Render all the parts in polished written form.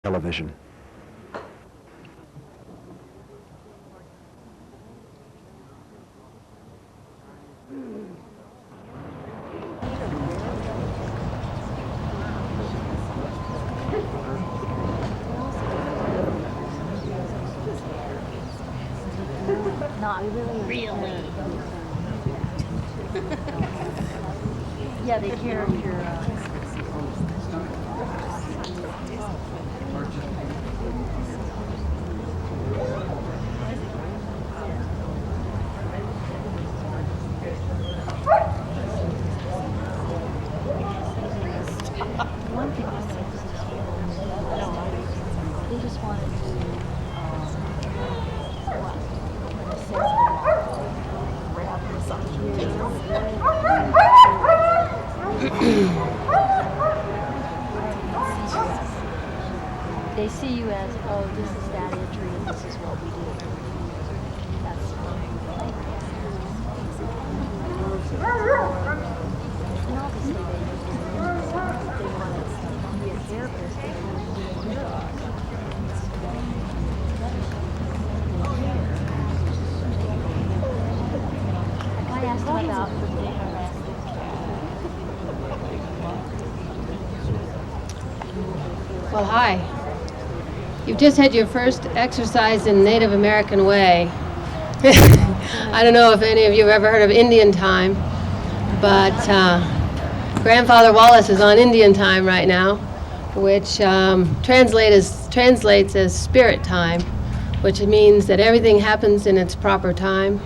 television. Not really. Yeah, they care if you're. One thing I said is they just wanted to they see you as, oh, this is that entry and this is what we do. That's and obviously they want to be a therapist and they want to do their job. I asked them about the data. Well, hi. You've just had your first exercise in Native American way. I don't know if any of you have ever heard of Indian time, but Grandfather Wallace is on Indian time right now, which translates as spirit time, which means that everything happens in its proper time.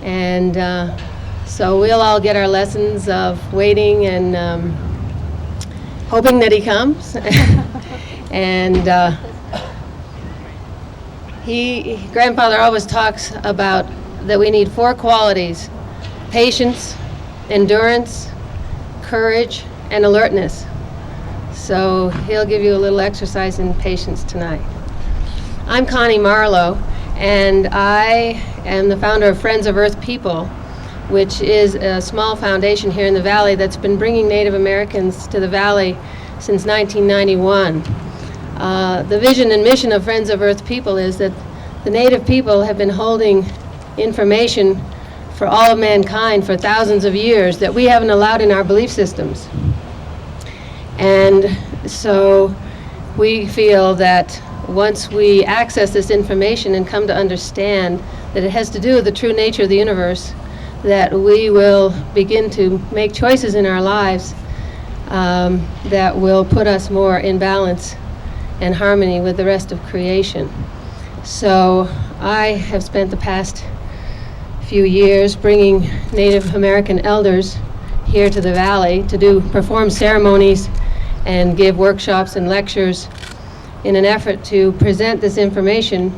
And so we'll all get our lessons of waiting and hoping that he comes. And Grandfather always talks about that we need 4 qualities: patience, endurance, courage, and alertness. So he'll give you a little exercise in patience tonight. I'm Connie Marlow, and I am the founder of Friends of Earth People, which is a small foundation here in the Valley that's been bringing Native Americans to the Valley since 1991. The vision and mission of Friends of Earth People is that the Native people have been holding information for all of mankind for thousands of years that we haven't allowed in our belief systems. And so we feel that once we access this information and come to understand that it has to do with the true nature of the universe, that we will begin to make choices in our lives that will put us more in balance and harmony with the rest of creation. So I have spent the past few years bringing Native American elders here to the Valley to perform ceremonies and give workshops and lectures in an effort to present this information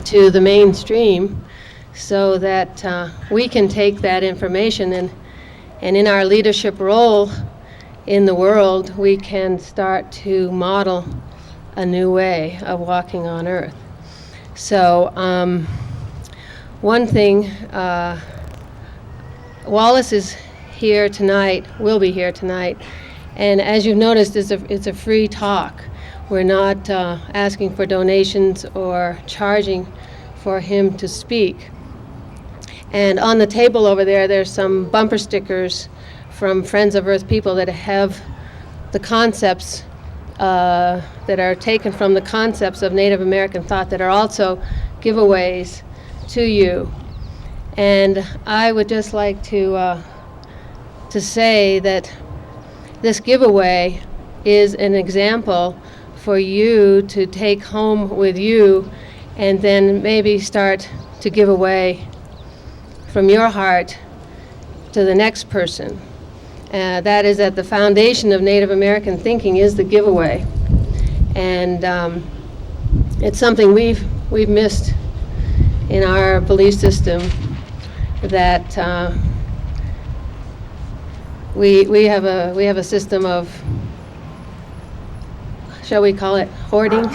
to the mainstream so that we can take that information and in our leadership role in the world, we can start to model a new way of walking on Earth. So one thing, Wallace is here tonight, will be here tonight, and as you've noticed, it's a free talk. We're not asking for donations or charging for him to speak. And on the table over there, there's some bumper stickers from Friends of Earth People that have the concepts that are taken from the concepts of Native American thought that are also giveaways to you. And I would just like to say that this giveaway is an example for you to take home with you and then maybe start to give away from your heart to the next person. That is at the foundation of Native American thinking is the giveaway. And it's something we've missed in our belief system, that we have a system of, shall we call it hoarding?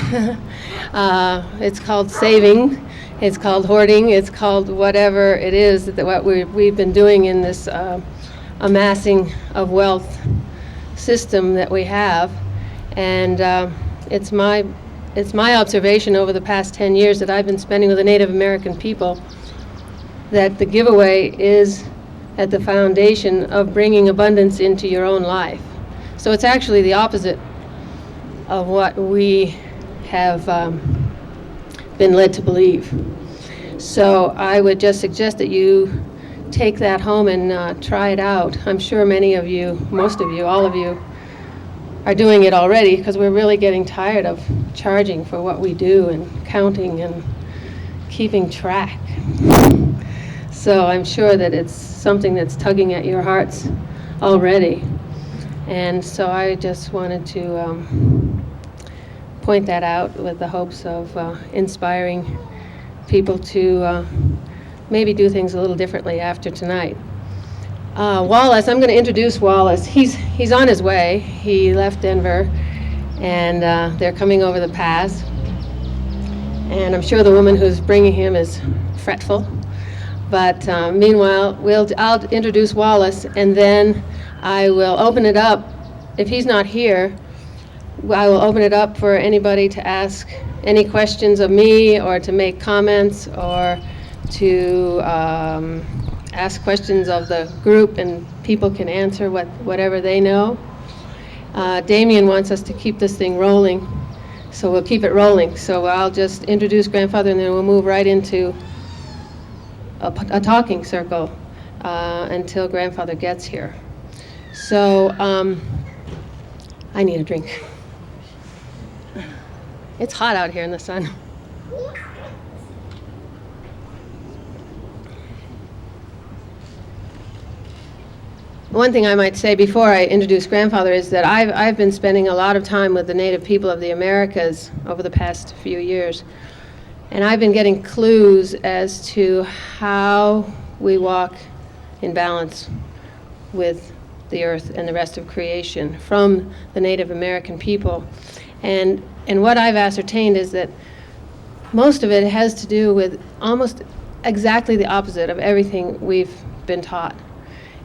It's called saving, it's called hoarding, it's called whatever it is that what we've been doing in this amassing of wealth system that we have. And it's my observation over the past 10 years that I've been spending with the Native American people that the giveaway is at the foundation of bringing abundance into your own life. So it's actually the opposite of what we have been led to believe. So I would just suggest that you take that home and try it out. I'm sure many of you, most of you, all of you, are doing it already because we're really getting tired of charging for what we do and counting and keeping track. So I'm sure that it's something that's tugging at your hearts already. And so I just wanted to point that out with the hopes of inspiring people to maybe do things a little differently after tonight. Wallace, I'm going to introduce Wallace. He's on his way. He left Denver, and they're coming over the pass. And I'm sure the woman who's bringing him is fretful. But meanwhile, I'll introduce Wallace, and then I will open it up. If he's not here, I will open it up for anybody to ask any questions of me or to make comments or to ask questions of the group, and people can answer whatever they know. Damien wants us to keep this thing rolling, so we'll keep it rolling. So I'll just introduce Grandfather, and then we'll move right into a talking circle until Grandfather gets here. So I need a drink. It's hot out here in the sun. One thing I might say before I introduce Grandfather is that I've been spending a lot of time with the Native people of the Americas over the past few years. And I've been getting clues as to how we walk in balance with the earth and the rest of creation from the Native American people. And what I've ascertained is that most of it has to do with almost exactly the opposite of everything we've been taught,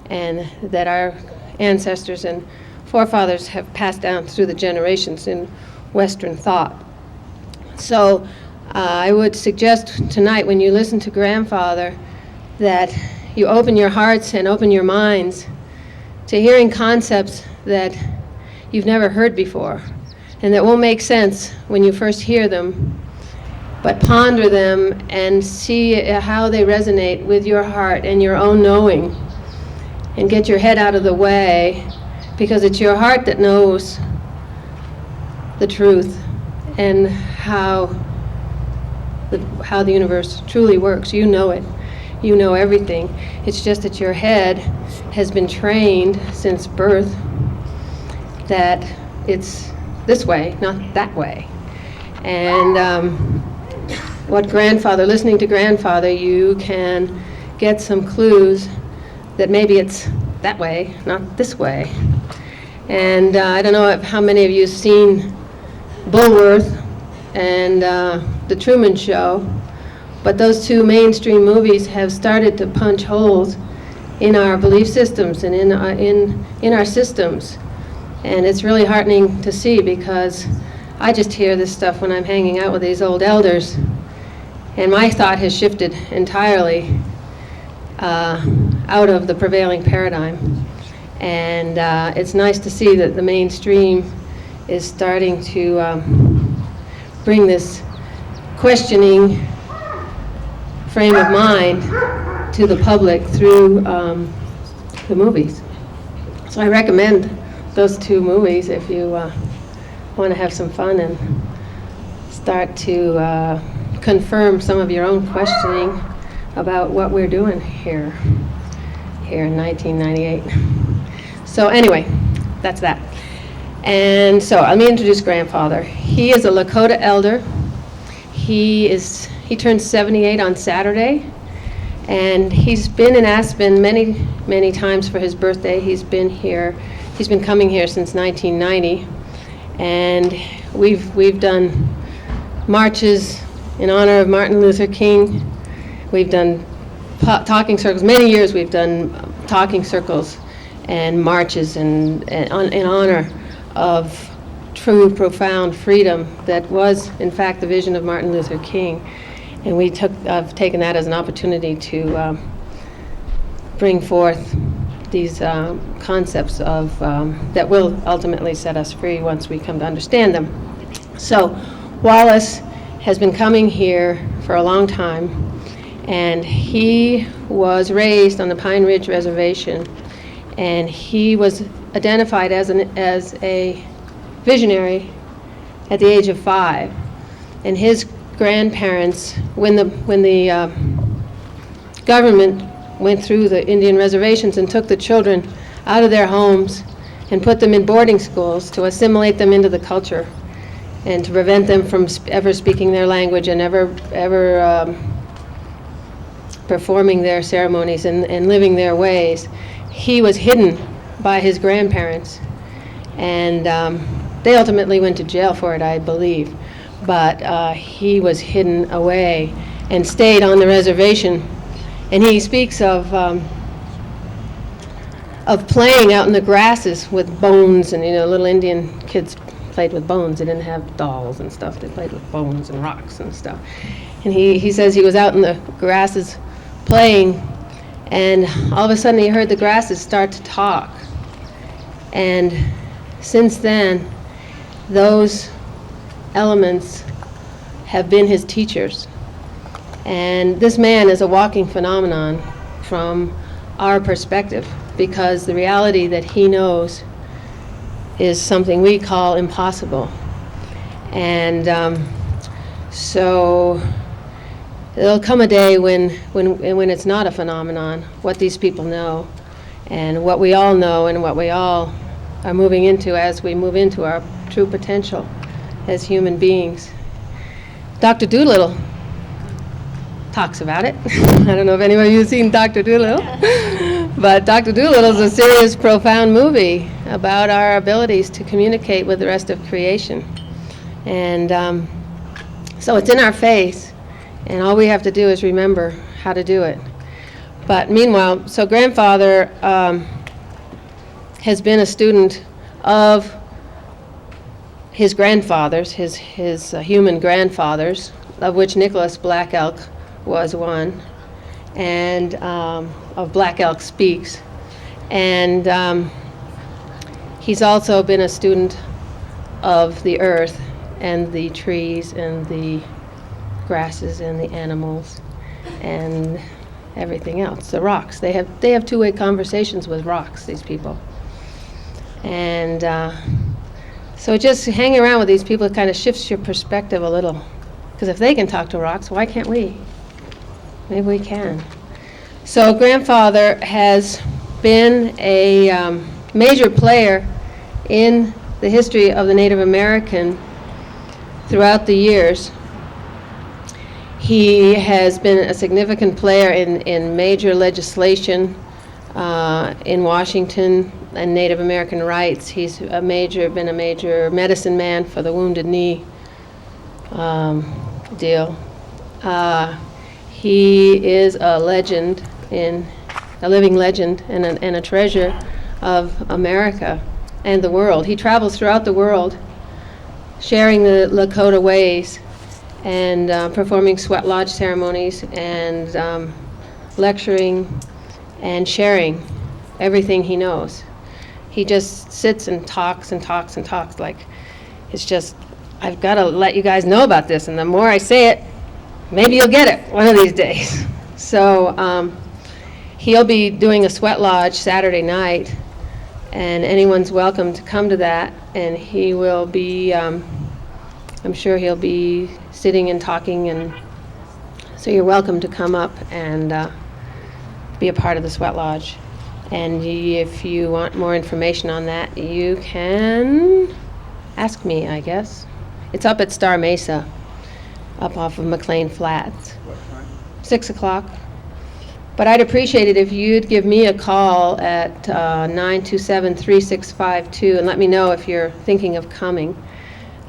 and that our ancestors and forefathers have passed down through the generations in Western thought. So I would suggest tonight, when you listen to Grandfather, that you open your hearts and open your minds to hearing concepts that you've never heard before, and that won't make sense when you first hear them, but ponder them and see how they resonate with your heart and your own knowing, and get your head out of the way, because it's your heart that knows the truth and how the universe truly works. You know it. You know everything. It's just that your head has been trained since birth that it's this way, not that way. And listening to Grandfather, you can get some clues that maybe it's that way, not this way. And I don't know how many of you have seen Bullworth and the Truman Show, but those two mainstream movies have started to punch holes in our belief systems and in our systems. And it's really heartening to see, because I just hear this stuff when I'm hanging out with these old elders, and my thought has shifted entirely out of the prevailing paradigm. And it's nice to see that the mainstream is starting to bring this questioning frame of mind to the public through the movies. So I recommend those two movies if you want to have some fun and start to confirm some of your own questioning about what we're doing here in 1998. So anyway, that's that. And so let me introduce Grandfather. He is a Lakota elder. He turned 78 on Saturday, and he's been in Aspen many, many times for his birthday. He's been coming here since 1990, and we've done marches in honor of Martin Luther King. We've done talking circles. Many years we've done talking circles and marches in honor of true, profound freedom that was, in fact, the vision of Martin Luther King. And I've taken that as an opportunity to bring forth these concepts of that will ultimately set us free once we come to understand them. So Wallace has been coming here for a long time, and he was raised on the Pine Ridge Reservation, and he was identified as a visionary at the age of 5. And his grandparents, when the government went through the Indian reservations and took the children out of their homes and put them in boarding schools to assimilate them into the culture and to prevent them from ever speaking their language and ever performing their ceremonies and living their ways, he was hidden by his grandparents. And they ultimately went to jail for it, I believe. But he was hidden away and stayed on the reservation. And he speaks of playing out in the grasses with bones, and little Indian kids played with bones. They didn't have dolls and stuff. They played with bones and rocks and stuff. And he says he was out in the grasses playing, and all of a sudden he heard the grasses start to talk. And since then, those elements have been his teachers. And this man is a walking phenomenon from our perspective, because the reality that he knows is something we call impossible. And so there'll come a day when it's not a phenomenon, what these people know, and what we all know, and what we all are moving into as we move into our true potential as human beings. Dr. Dolittle talks about it. I don't know if any of you have seen Dr. Dolittle, but Dr. Dolittle is a serious, profound movie about our abilities to communicate with the rest of creation. And so it's in our face, and all we have to do is remember how to do it. But meanwhile, so grandfather has been a student of his grandfathers, his human grandfathers, of which Nicholas Black Elk was one, and of Black Elk Speaks. And he's also been a student of the earth and the trees and the grasses and the animals and everything else, the rocks. They have two-way conversations with rocks, these people. And so just hanging around with these people kind of shifts your perspective a little. Because if they can talk to rocks, why can't we? Maybe we can. So grandfather has been a major player in the history of the Native American throughout the years. He has been a significant player in major legislation in Washington and Native American rights. He's been a major medicine man for the Wounded Knee deal. He is a legend, a living legend, and a treasure of America and the world. He travels throughout the world, sharing the Lakota ways and performing sweat lodge ceremonies and lecturing and sharing everything he knows. He just sits and talks and talks and talks like it's just, I've got to let you guys know about this, and the more I say it, maybe you'll get it one of these days. So he'll be doing a sweat lodge Saturday night, and anyone's welcome to come to that, and he will be, I'm sure he'll be sitting and talking, and so you're welcome to come up and be a part of the sweat lodge. And if you want more information on that, you can ask me, I guess. It's up at Star Mesa, up off of McLean Flats. What time? 6 o'clock. But I'd appreciate it if you'd give me a call at 927-3652 and let me know if you're thinking of coming.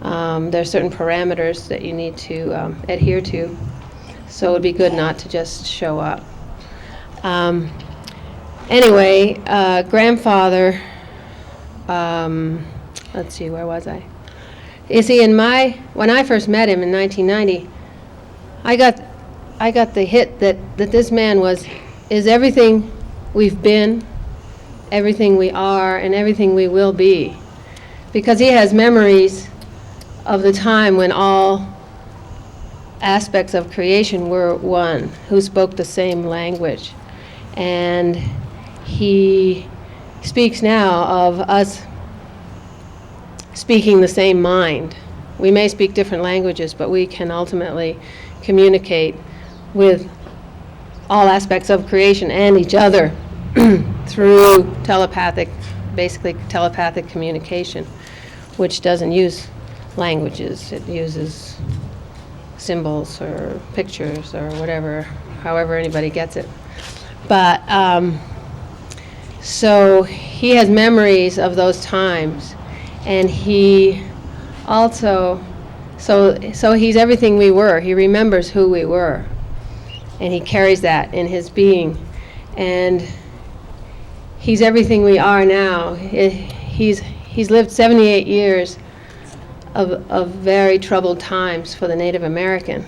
There are certain parameters that you need to adhere to, so it would be good not to just show up. Anyway, grandfather, let's see, where was I? You see, when I first met him in 1990, I got the hit that this man is everything we've been, everything we are, and everything we will be. Because he has memories of the time when all aspects of creation were one, who spoke the same language. And he speaks now of us speaking the same mind. We may speak different languages, but we can ultimately communicate with all aspects of creation and each other through basically telepathic communication, which doesn't use languages. It uses symbols or pictures or whatever, however anybody gets it. But so he has memories of those times, and he also, so he's everything we were. He remembers who we were, and he carries that in his being. And he's everything we are now. He's lived 78 years of very troubled times for the Native American,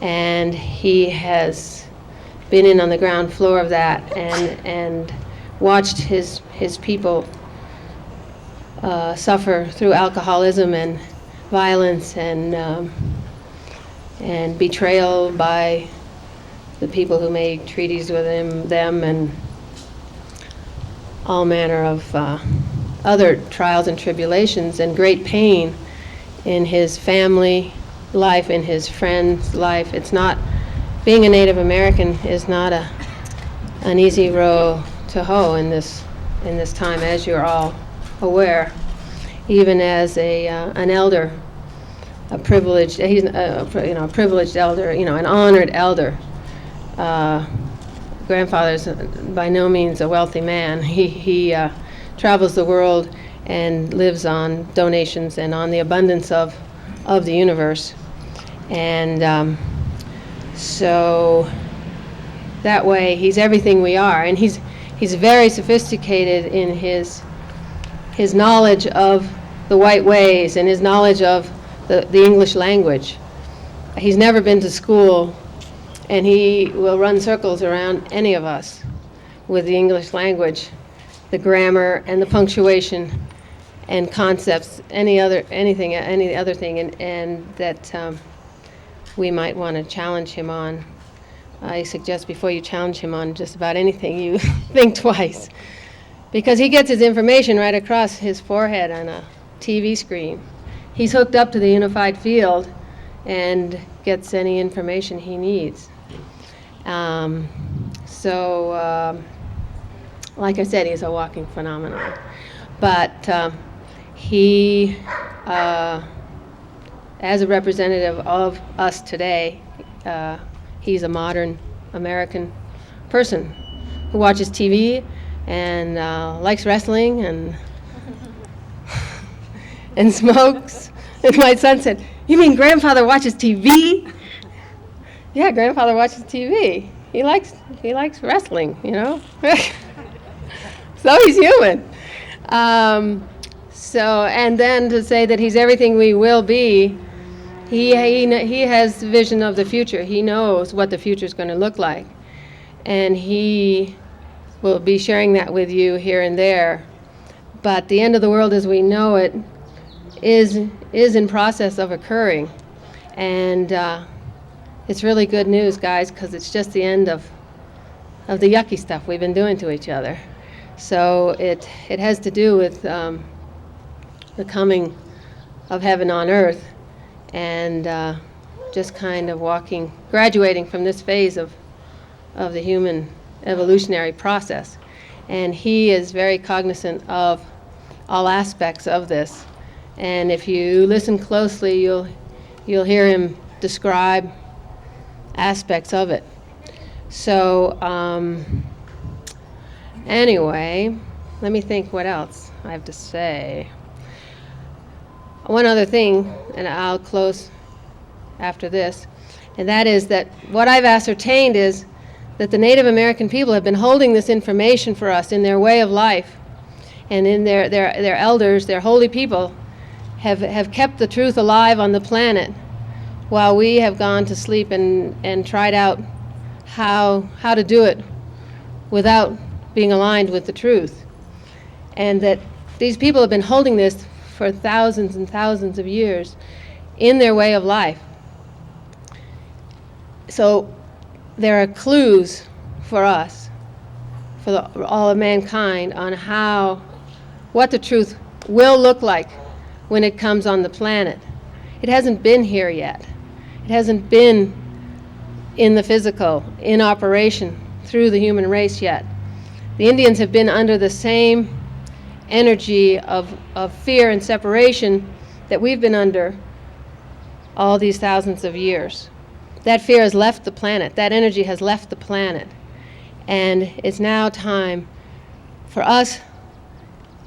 and he has been in on the ground floor of that and watched his people suffer through alcoholism and violence and betrayal by the people who made treaties with them, and all manner of other trials and tribulations and great pain in his family life, in his friends' life. It's not, being a Native American is not an easy row to hoe in this time, as you're all aware. Even as an elder, a privileged, he's a privileged elder, an honored elder. Grandfather's by no means a wealthy man. He travels the world and lives on donations and on the abundance of the universe. And so that way he's everything we are. And he's very sophisticated in his knowledge of the white ways and his knowledge of the English language. He's never been to school, and he will run circles around any of us with the English language, the grammar and the punctuation and concepts, any other thing, and that we might want to challenge him on. I suggest before you challenge him on just about anything, you think twice, because he gets his information right across his forehead on a TV screen. He's hooked up to the unified field and gets any information he needs. Like I said, he's a walking phenomenon. But he, as a representative of us today, he's a modern American person who watches TV and likes wrestling and and smokes. And my son said, "You mean grandfather watches TV?" Yeah, grandfather watches TV. He likes wrestling, So he's human. And then to say that he's everything we will be, he has vision of the future. He knows what the future is going to look like, and he will be sharing that with you here and there. But the end of the world as we know it is in process of occurring, and it's really good news, guys, because it's just the end of the yucky stuff we've been doing to each other. So it has to do with the coming of heaven on earth, and just kind of graduating from this phase of the human evolutionary process. And he is very cognizant of all aspects of this. And if you listen closely, you'll hear him describe aspects of it. So anyway, let me think what else I have to say. One other thing, and I'll close after this, and that is that what I've ascertained is that the Native American people have been holding this information for us in their way of life, and in their elders, their holy people, have kept the truth alive on the planet while we have gone to sleep and tried out how to do it without being aligned with the truth. And that these people have been holding this for thousands and thousands of years in their way of life. So there are clues for us, for all of mankind, on what the truth will look like when it comes on the planet. It hasn't been here yet. It hasn't been in the physical, in operation through the human race yet. The Indians have been under the same energy of fear and separation that we've been under all these thousands of years. That fear has left the planet. That energy has left the planet. And it's now time for us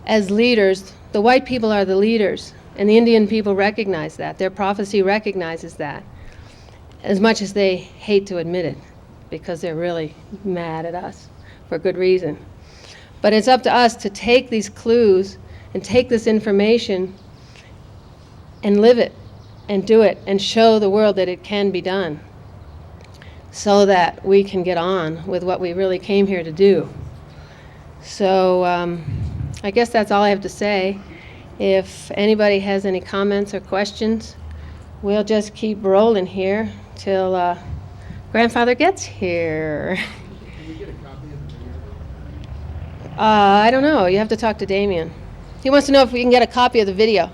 as leaders. The white people are the leaders, and the Indian people recognize that. Their prophecy recognizes that, as much as they hate to admit it, because they're really mad at us for good reason. But it's up to us to take these clues and take this information and live it and do it and show the world that it can be done, so that we can get on with what we really came here to do. So I guess that's all I have to say. If anybody has any comments or questions, we'll just keep rolling here till Grandfather gets here. Can we get a copy of the video? I don't know. You have to talk to Damien. He wants to know if we can get a copy of the video.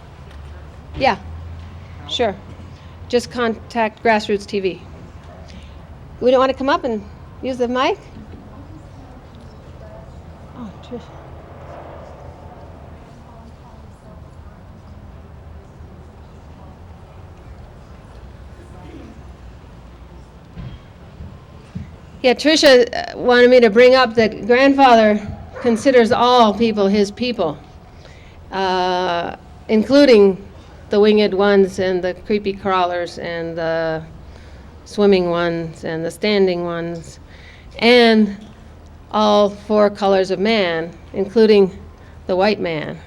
Yeah, sure. Just contact Grassroots TV. We don't want to come up and use the mic? Oh, Trish. Yeah, Tricia wanted me to bring up that Grandfather considers all people his people, including the winged ones and the creepy crawlers and the swimming ones and the standing ones, and all four colors of man, including the white man.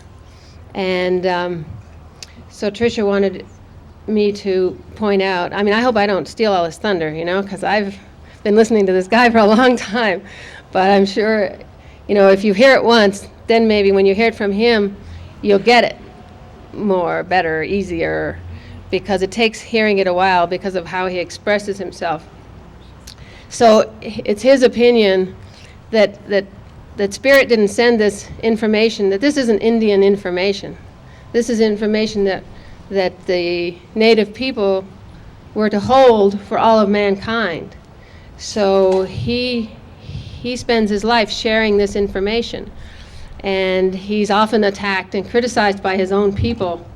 And so Tricia wanted me to point out, I mean, I hope I don't steal all his thunder, because I've been listening to this guy for a long time, but I'm sure, if you hear it once, then maybe when you hear it from him, you'll get it more, better, easier, because it takes hearing it a while because of how he expresses himself. So it's his opinion that Spirit didn't send this information, that this isn't Indian information. This is information that the native people were to hold for all of mankind. So he spends his life sharing this information, and he's often attacked and criticized by his own people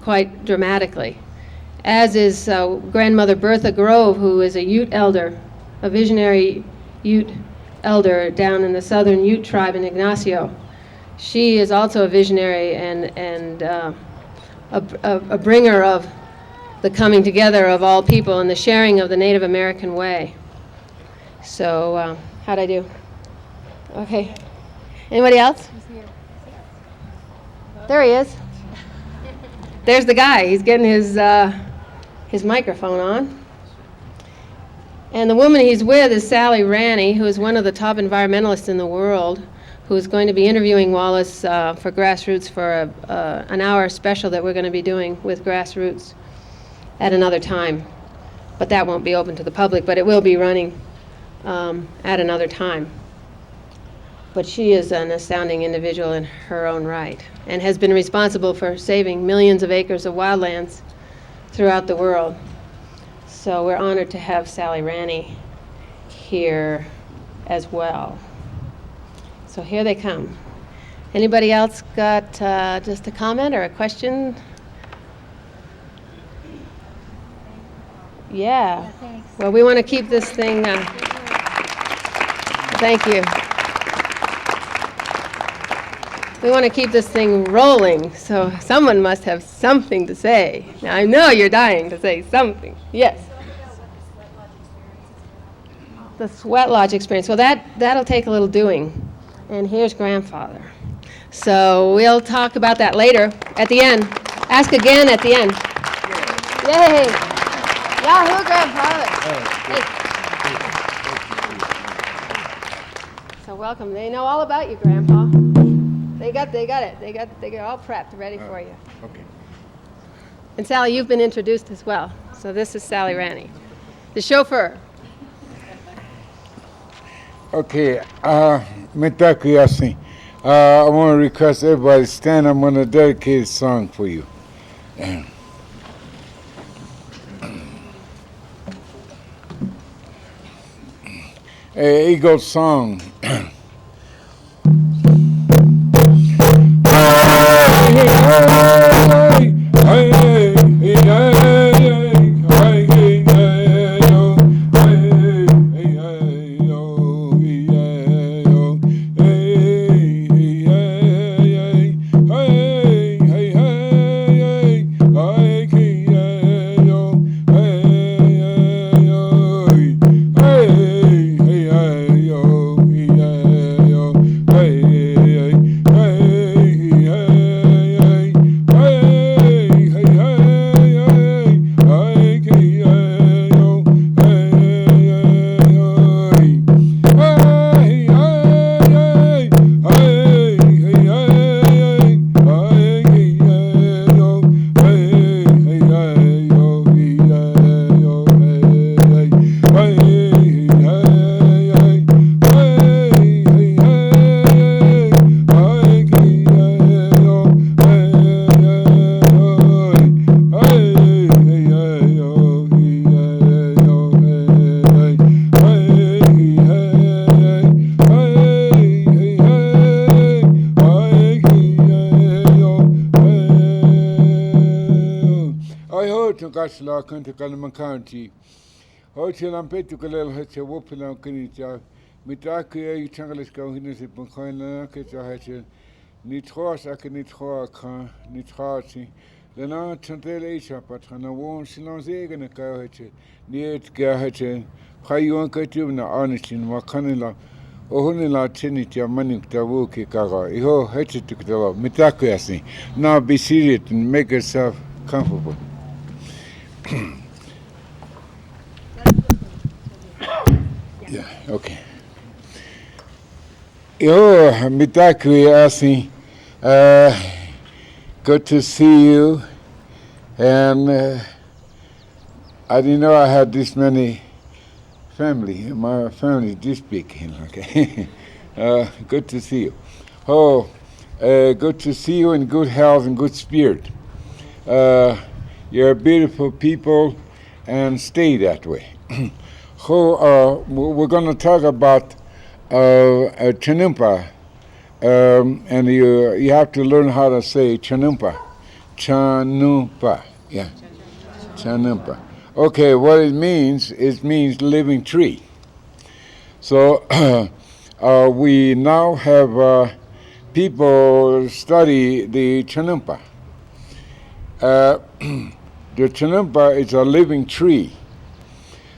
quite dramatically, as is Grandmother Bertha Grove, who is a Ute elder, a visionary Ute elder down in the southern Ute tribe in Ignacio. She is also a visionary and a bringer of the coming together of all people and the sharing of the Native American way. So, how'd I do? Okay. Anybody else? There he is. There's the guy. He's getting his microphone on. And the woman he's with is Sally Ranney, who is one of the top environmentalists in the world, who is going to be interviewing Wallace for Grassroots for an hour special that we're going to be doing with Grassroots at another time. But that won't be open to the public, but it will be running at another time. But she is an astounding individual in her own right and has been responsible for saving millions of acres of wildlands throughout the world. So we're honored to have Sally Ranney here as well. So here they come. Anybody else got just a comment or a question? Yeah. Thanks. Well, we want to keep this thing. Thank you. We want to keep this thing rolling, so someone must have something to say. Now, I know you're dying to say something. Yes. The sweat lodge experience. Well, that'll take a little doing. And here's Grandfather. So we'll talk about that later at the end. Ask again at the end. Yay! Yahoo, Grandpa! Hey. So welcome. They know all about you, Grandpa. They got it. They got all prepped, ready for you. Okay. And Sally, you've been introduced as well. So this is Sally Ranney, the chauffeur. Okay, Mitaki Yasi. I want to request everybody to stand. I'm going to dedicate a song for you. Eagle song. Kunti kalman county. Hochelam petukalel hache wopilam kunita. Mitaku e changalis go hinisi bunkoina keta hache. Nitros akanitro kan nitrati. Lena chantele isha patrana won silenzegen ka hache. Niet ga hache. Prayuan katubna anishin wakanila. Ohunila chinitia manik tavuki kaga. Iho hache tukdala. Mitaku yasi. Now be seated and make yourself comfortable. Yeah, okay. Yo, Mitaku Asi, good to see you. And I didn't know I had this many family. My family is this big, okay. Good to see you. Oh, good to see you in good health and good spirit. You're beautiful people, and stay that way. We're going to talk about Chanumpa, and you have to learn how to say Chanumpa. Chanumpa, yeah. Chanumpa. Okay, what it means living tree. So we now have people study the Chanumpa. The Chanumpa is a living tree.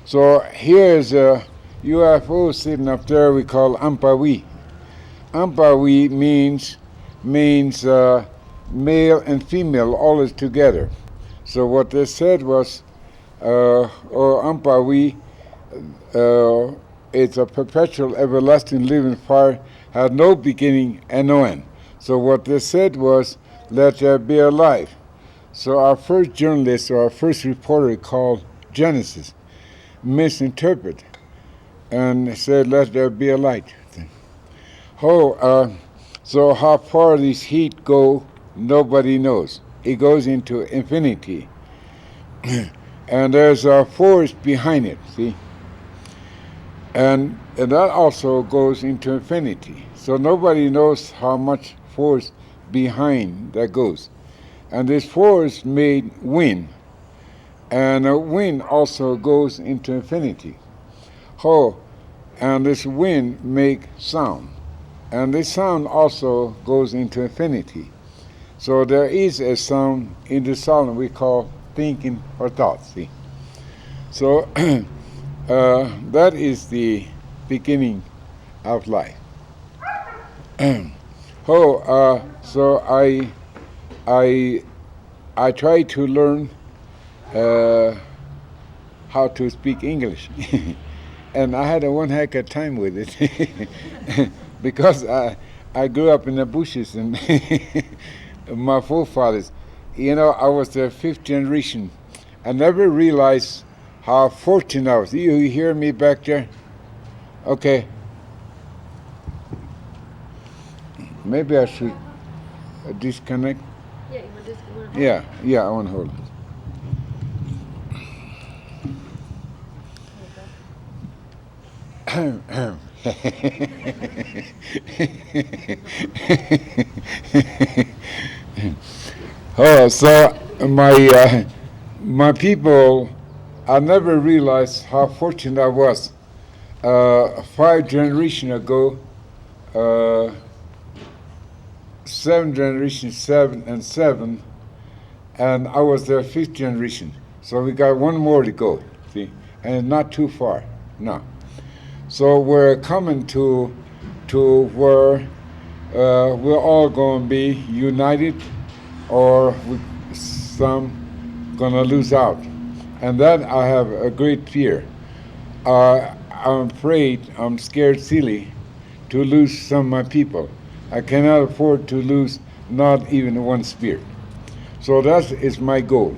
So here's a UFO sitting up there we call Ampawi. Ampawi means male and female all is together. So what they said was, Ampawi, it's a perpetual everlasting living fire, had no beginning and no end. So what they said was, let there be a life. So our first journalist or our first reporter called Genesis misinterpreted and said, let there be a light. So how far this heat go, nobody knows. It goes into infinity. And there's a force behind it, see? And that also goes into infinity. So nobody knows how much force behind that goes. And this force made wind. And wind also goes into infinity. And this wind make sound. And this sound also goes into infinity. So there is a sound in the sound we call thinking or thought, see? So that is the beginning of life. So I try to learn how to speak English, and I had a one heck of time with it because I grew up in the bushes and my forefathers. You know, I was the fifth generation. I never realized how fortunate I was. You hear me back there? Okay. Maybe I should disconnect. Yeah, you want this? Yeah, I want to hold it. Oh, so my people, I never realized how fortunate I was. 5 generations ago, 7 generations, 7 and 7, and I was the 5th generation. So we got one more to go, see, and not too far, no. So we're coming to where we're all going to be united, or some going to lose out. And that I have a great fear. I'm afraid, I'm scared silly to lose some of my people. I cannot afford to lose not even one spirit. So that is my goal.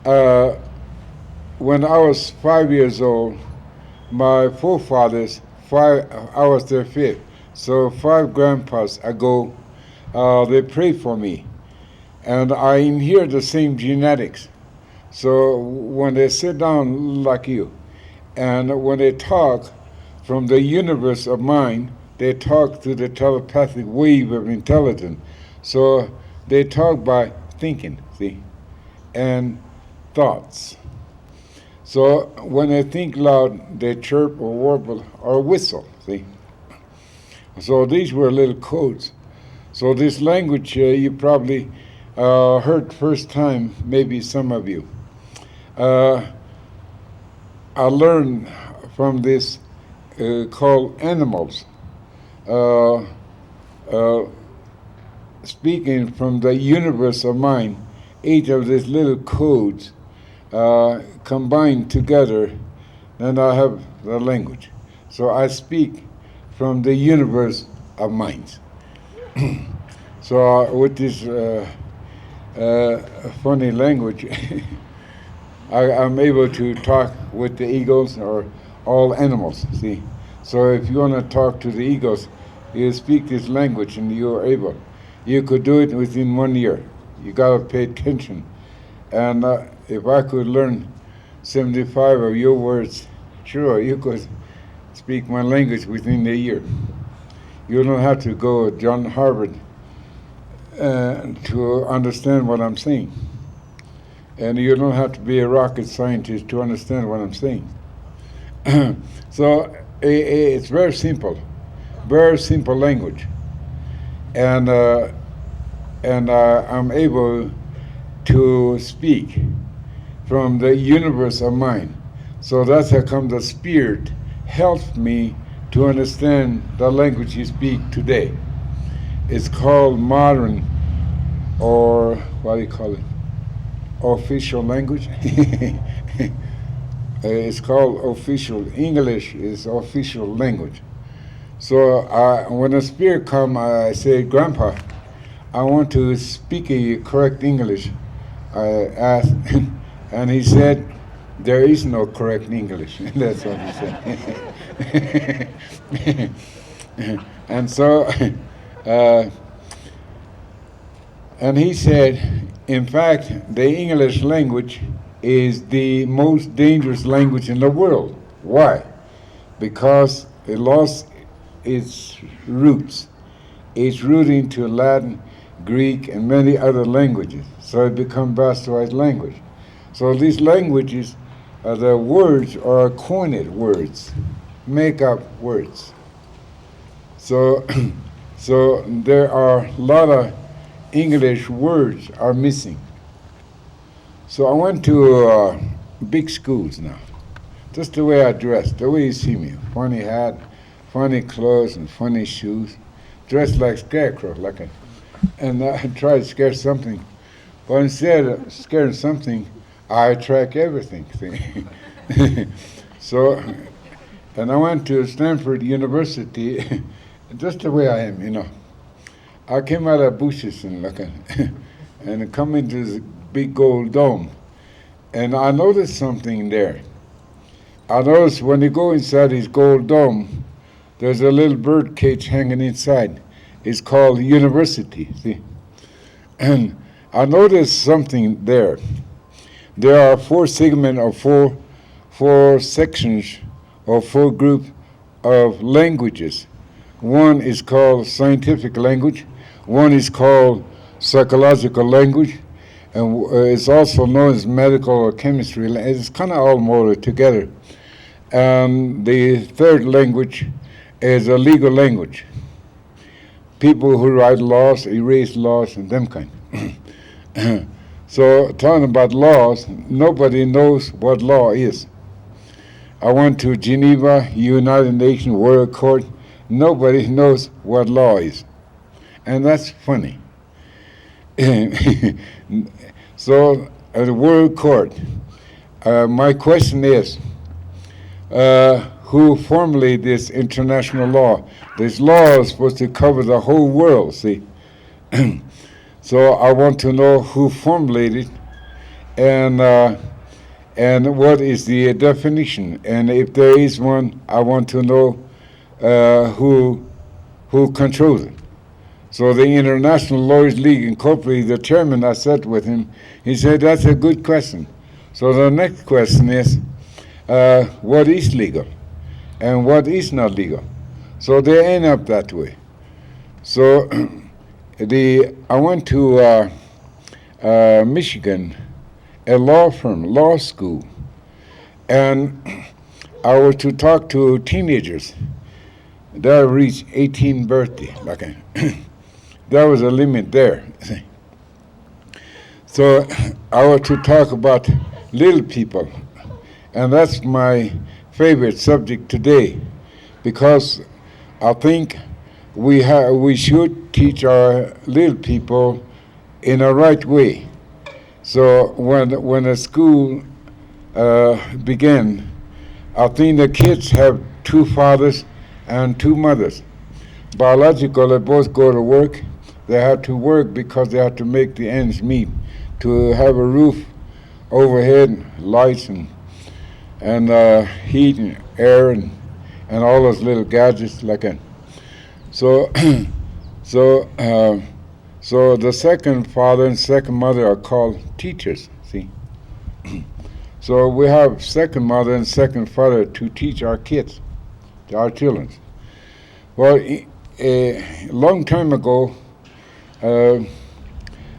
When I was 5 years old, my forefathers, I was their 5th. So 5 grandpas ago, they prayed for me. And I inherit the same genetics. So when they sit down like you, and when they talk from the universe of mind, they talk through the telepathic wave of intelligence. So they talk by thinking, see, and thoughts. So when they think loud, they chirp or warble or whistle, see. So these were little codes. So this language you probably heard first time, maybe some of you. I learned from this called animals, speaking from the universe of mind. 8 of these little codes combined together, then I have the language. So I speak from the universe of minds. So with this funny language, I'm able to talk with the eagles or all animals, see. So if you want to talk to the eagles, you speak this language and you are able. You could do it within 1 year. You got to pay attention. And if I could learn 75 of your words, sure, you could speak my language within a year. You don't have to go to John Harvard to understand what I'm saying. And you don't have to be a rocket scientist to understand what I'm saying. So it's very simple language. And I'm able to speak from the universe of mind. So that's how come the Spirit helps me to understand the language you speak today. It's called modern, or what do you call it? Official language. It's called official. English is official language. So when a spirit come, I say, Grandpa, I want to speak a correct English. I asked, and he said, there is no correct English. That's what he said. And so, and he said, in fact, the English language is the most dangerous language in the world. Why? Because it lost its roots. It's rooted into Latin, Greek, and many other languages. So it become bastardized language. So these languages, the words are coined words, make up words. So, so there are a lot of English words are missing. So I went to big schools now. Just the way I dress, the way you see me. Funny hat, funny clothes, and funny shoes. dressed like scarecrow, and I try to scare something. But instead of scaring something, I attract everything. See? So, and I went to Stanford University, just the way I am. I came out of bushes and and come into this big gold dome, and I noticed something there. I noticed when you go inside this gold dome, there's a little bird cage hanging inside. It's called University, see? And I noticed something there. There are 4 segments or four sections or 4 groups of languages. One is called scientific language. One is called psychological language. And it's also known as medical or chemistry. It's kind of all molded together. And the third language is a legal language. People who write laws, erase laws, and them kind. So talking about laws, nobody knows what law is. I went to Geneva, United Nations World Court. Nobody knows what law is. And that's funny. So at the World Court, my question is, who formulated this international law? This law is supposed to cover the whole world, see? So I want to know who formulated and what is the definition. And if there is one, I want to know who controls it. So the International Lawyers League Incorporated, the chairman, I sat with him, he said, that's a good question. So the next question is, what is legal and what is not legal? So they end up that way. So I went to Michigan, a law firm, law school, and I was to talk to teenagers that reached 18 birthday. There was a limit there. So I was to talk about little people, and that's my favorite subject today, because I think we should teach our little people in a right way. So when a school began, I think the kids have 2 fathers and 2 mothers. Biological, they both go to work. They have to work because they have to make the ends meet, to have a roof overhead, lights and heat and air and all those little gadgets like that. So the second father and second mother are called teachers, see? So we have second mother and second father to teach our kids, our children. Well, a long time ago,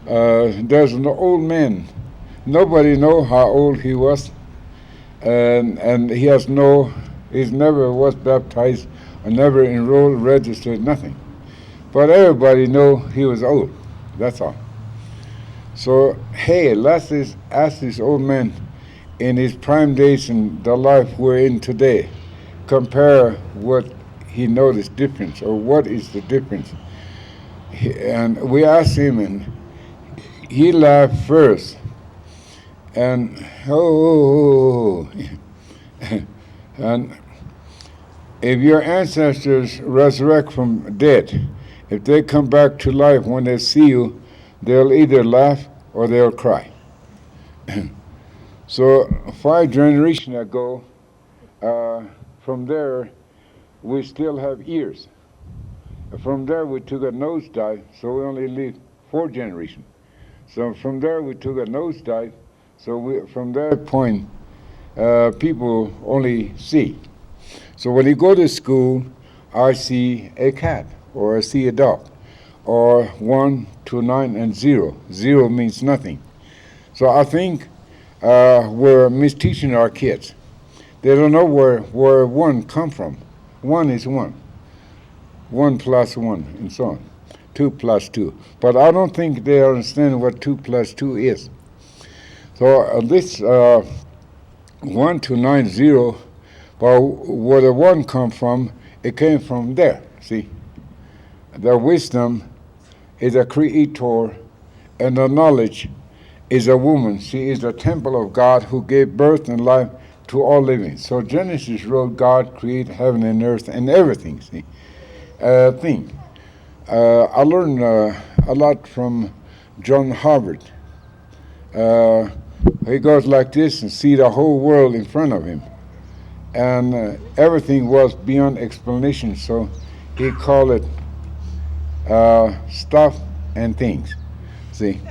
there's an old man. Nobody knows how old he was, and he's never was baptized, or never enrolled, registered, nothing. But everybody know he was old. That's all. So hey, let's ask this old man in his prime days in the life we're in today, compare what he noticed difference, or what is the difference. And we asked him, and he laughed first. And and if your ancestors resurrect from dead, if they come back to life when they see you, they'll either laugh or they'll cry. So 5 generations ago, from there, we still have ears. From there, we took a nosedive, so we only lived 4 generations. So from there, we took a nosedive, so from that point, people only see. So when you go to school, I see a cat, or I see a dog, or 1 to 9 and 0. 0 means nothing. So I think we're misteaching our kids. They don't know where 1 come from. 1 is 1. 1 plus 1, and so on. 2 plus 2. But I don't think they understand what 2 plus 2 is. So this 1 to 9, 0, well, where the 1 come from, it came from there, see? the wisdom is a creator, and the knowledge is a woman. She is the temple of God who gave birth and life to all living. So Genesis wrote God created heaven and earth and everything. See, thing. I learned a lot from John Harvard. He goes like this and see the whole world in front of him, and everything was beyond explanation. So he called it stuff and things. See,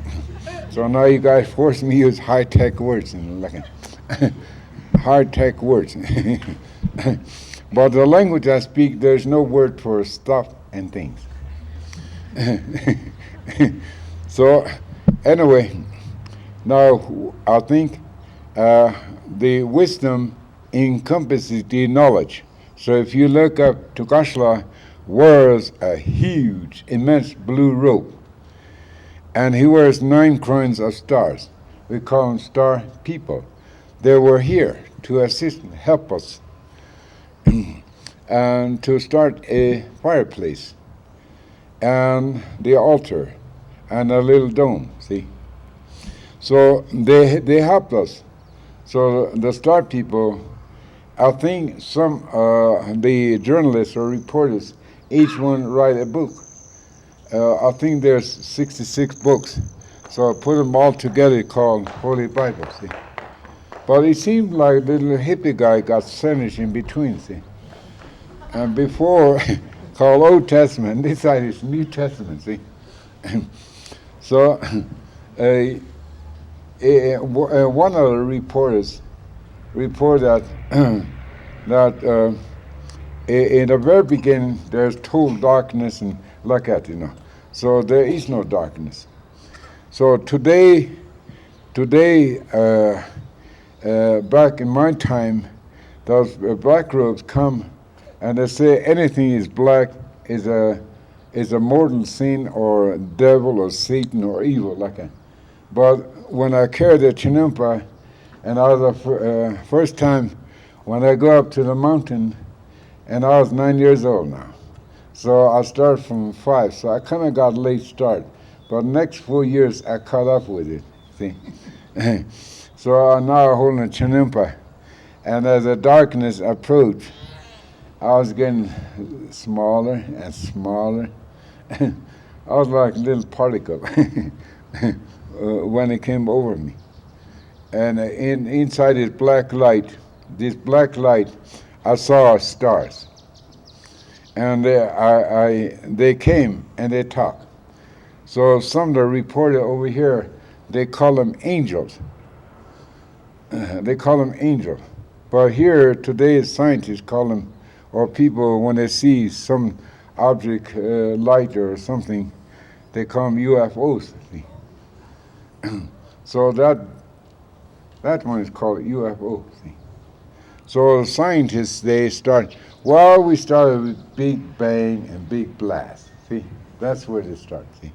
so now you guys force me to use high-tech words and like high-tech words. But the language I speak, there's no word for stuff and things. So anyway, now I think the wisdom encompasses the knowledge. So if you look up, Tukashla wears a huge, immense blue robe, and he wears 9 crowns of stars. We call them star people. They were here to assist and help us and to start a fireplace and the altar and a little dome, see. So they helped us. So the star people, I think some the journalists or reporters, each one write a book. I think there's 66 books. So I put them all together called Holy Bible, see. But it seemed like the little hippie guy got sandwiched in between, see. And before, called Old Testament, this side is New Testament, see. So one of the reporters reported that in the very beginning there's total darkness and like that, you know. So there is no darkness. So today, back in my time, those black robes come and they say anything is black is a mortal sin or devil or Satan or evil like that. But when I carried the chinampa, and I was the first time when I go up to the mountain, and I was 9 years old now. So I started from 5, so I kind of got a late start. But next 4 years I caught up with it, see. So I'm now holding a chinampa, and as the darkness approached, I was getting smaller and smaller. I was like a little particle when it came over me. And inside this black light, I saw stars. And they came and they talked. So some of the reported over here, they call them angels. They call them angels. But here, today's scientists call them, or people, when they see some object, light or something, they call them UFOs. So that one is called UFO. So scientists, they start, well, we started with Big Bang and Big Blast. See, that's where they start, see.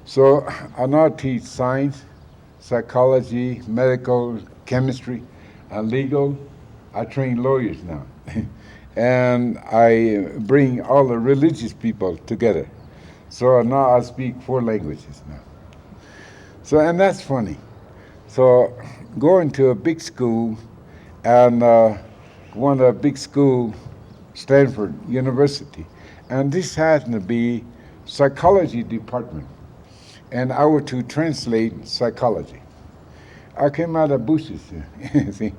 So I now teach science, psychology, medical, chemistry, and legal. I train lawyers now. And I bring all the religious people together. So now I speak 4 languages now. So, and that's funny. So going to a big school, and one of the big school, Stanford University, and this happened to be psychology department, and I were to translate psychology. I came out of bushes, see,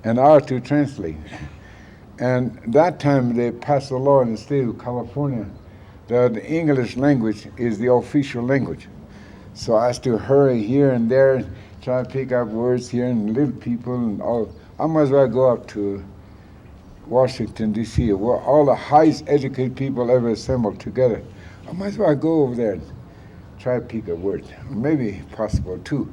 and I was to translate. And that time they passed a law in the state of California that the English language is the official language. So I had to hurry here and there, try to pick up words here and little people and all. I might as well go up to Washington, D.C., where all the highest educated people ever assembled together. I might as well go over there and try to pick a word. Maybe possible too.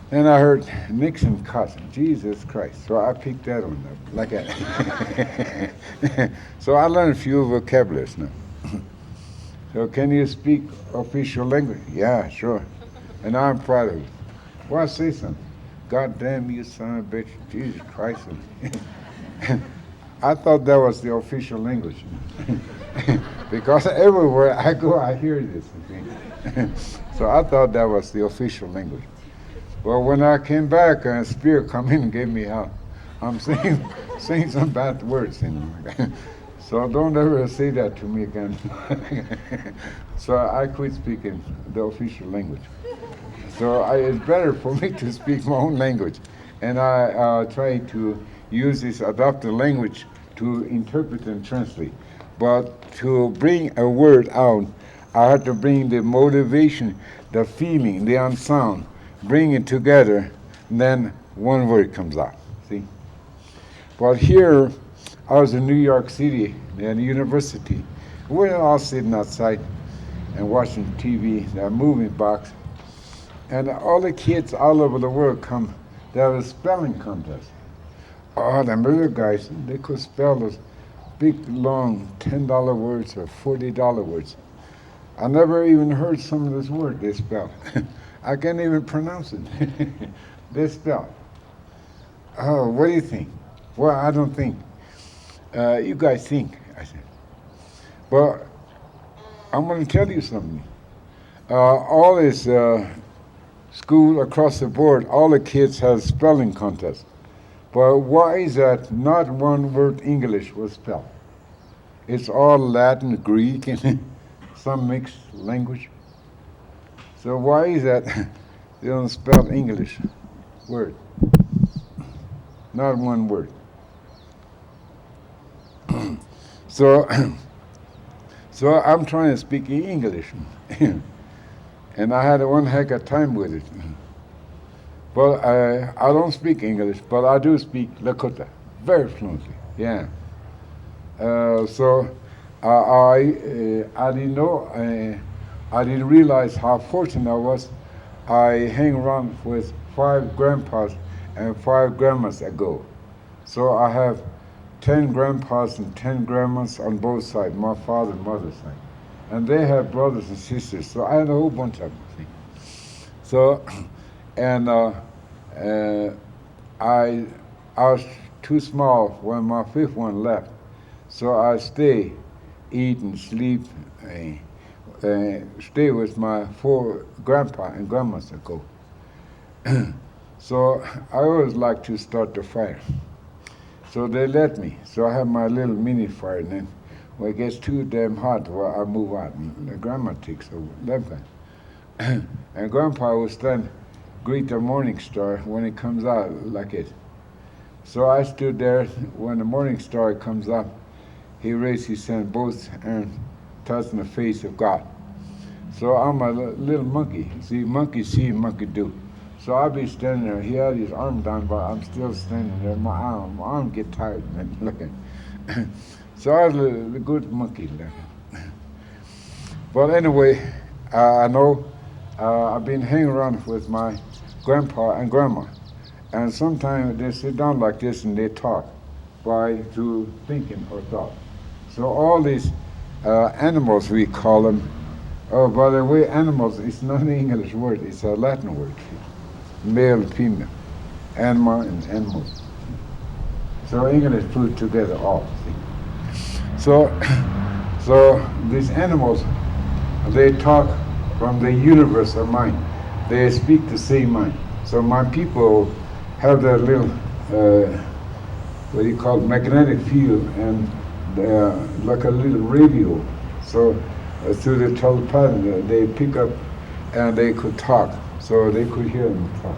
Then I heard Nixon cuss, Jesus Christ. So I picked that one up, like that. So I learned a few vocabularies now. So can you speak official language? Yeah, sure. And I'm proud of it. Well, say something. God damn you, son of a bitch. Jesus Christ. I thought that was the official language. Because everywhere I go, I hear this. So I thought that was the official language. But when I came back, a spirit come in and gave me help. I'm saying some bad words. So don't ever say that to me again. So I quit speaking the official language. So it's better for me to speak my own language. And I try to use this adopted language to interpret and translate. But to bring a word out, I had to bring the motivation, the feeling, the unsound, bring it together, and then one word comes out. See? But here, I was in New York City at a university. We're all sitting outside and watching TV, that movie box. And all the kids all over the world come. There was a spelling contest. Oh, them little guys, they could spell those big, long $10 words or $40 words. I never even heard some of this word they spell. I can't even pronounce it. They spell. Oh, what do you think? Well, I don't think. You guys think, I said. But I'm going to tell you something. All this school across the board, all the kids have spelling contests. But why is that not one word English was spelled? It's all Latin, Greek, and some mixed language. So why is that they don't spell English word? Not one word. So I'm trying to speak English. And I had one heck of a time with it. But I don't speak English, but I do speak Lakota very fluently. Yeah. So I didn't know. I didn't realize how fortunate I was. I hang around with 5 grandpas and 5 grandmas ago. So I have 10 grandpas and 10 grandmas on both sides, my father and mother's side. And they have brothers and sisters, so I had a whole bunch of them. So, and I was too small when my 5th one left. So I stay, eat and sleep, stay with my 4 grandpa and grandmas ago. So I always like to start the fire. So they let me. So I have my little mini fire, and then when it gets too damn hot, well, I move out, and the grandma takes over. Left hand. And Grandpa will stand, greet the morning star when it comes out like it. So I stood there. When the morning star comes up, he raised his hand, both hands touching the face of God. So I'm a little monkey. See, monkey see, monkey do. So I'll be standing there. He had his arm down, but I'm still standing there. My arm get tired and looking. So I was a good monkey. But anyway, I know I've been hanging around with my grandpa and grandma. And sometimes they sit down like this and they talk through thinking or thought. So all these animals, we call them, by the way, animals is not an English word, it's a Latin word. Male and female, animal and animals. So English put together all. See? So these animals, they talk from the universe of mind. They speak the same mind. So my people have that little, what do you call it, magnetic field, and they're like a little radio. So through the telepathy, they pick up and they could talk. So they could hear them talk.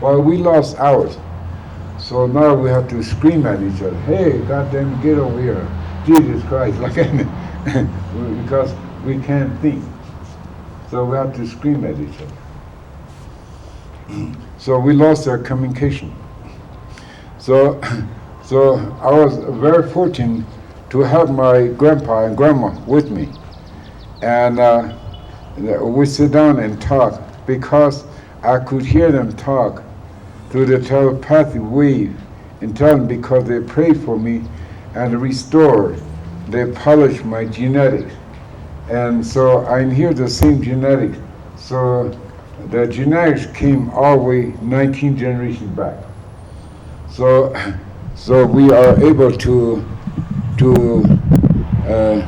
Well, we lost ours. So now we have to scream at each other, hey, goddamn, get over here. Jesus Christ, like that. Because we can't think. So we have to scream at each other. So we lost our communication. So I was very fortunate to have my grandpa and grandma with me. And we sit down and talk because I could hear them talk through the telepathic wave and tell them because they prayed for me and restored, they polished my genetics. And so I hear the same genetics. So the genetics came all the way 19 generations back. So So we are able to uh,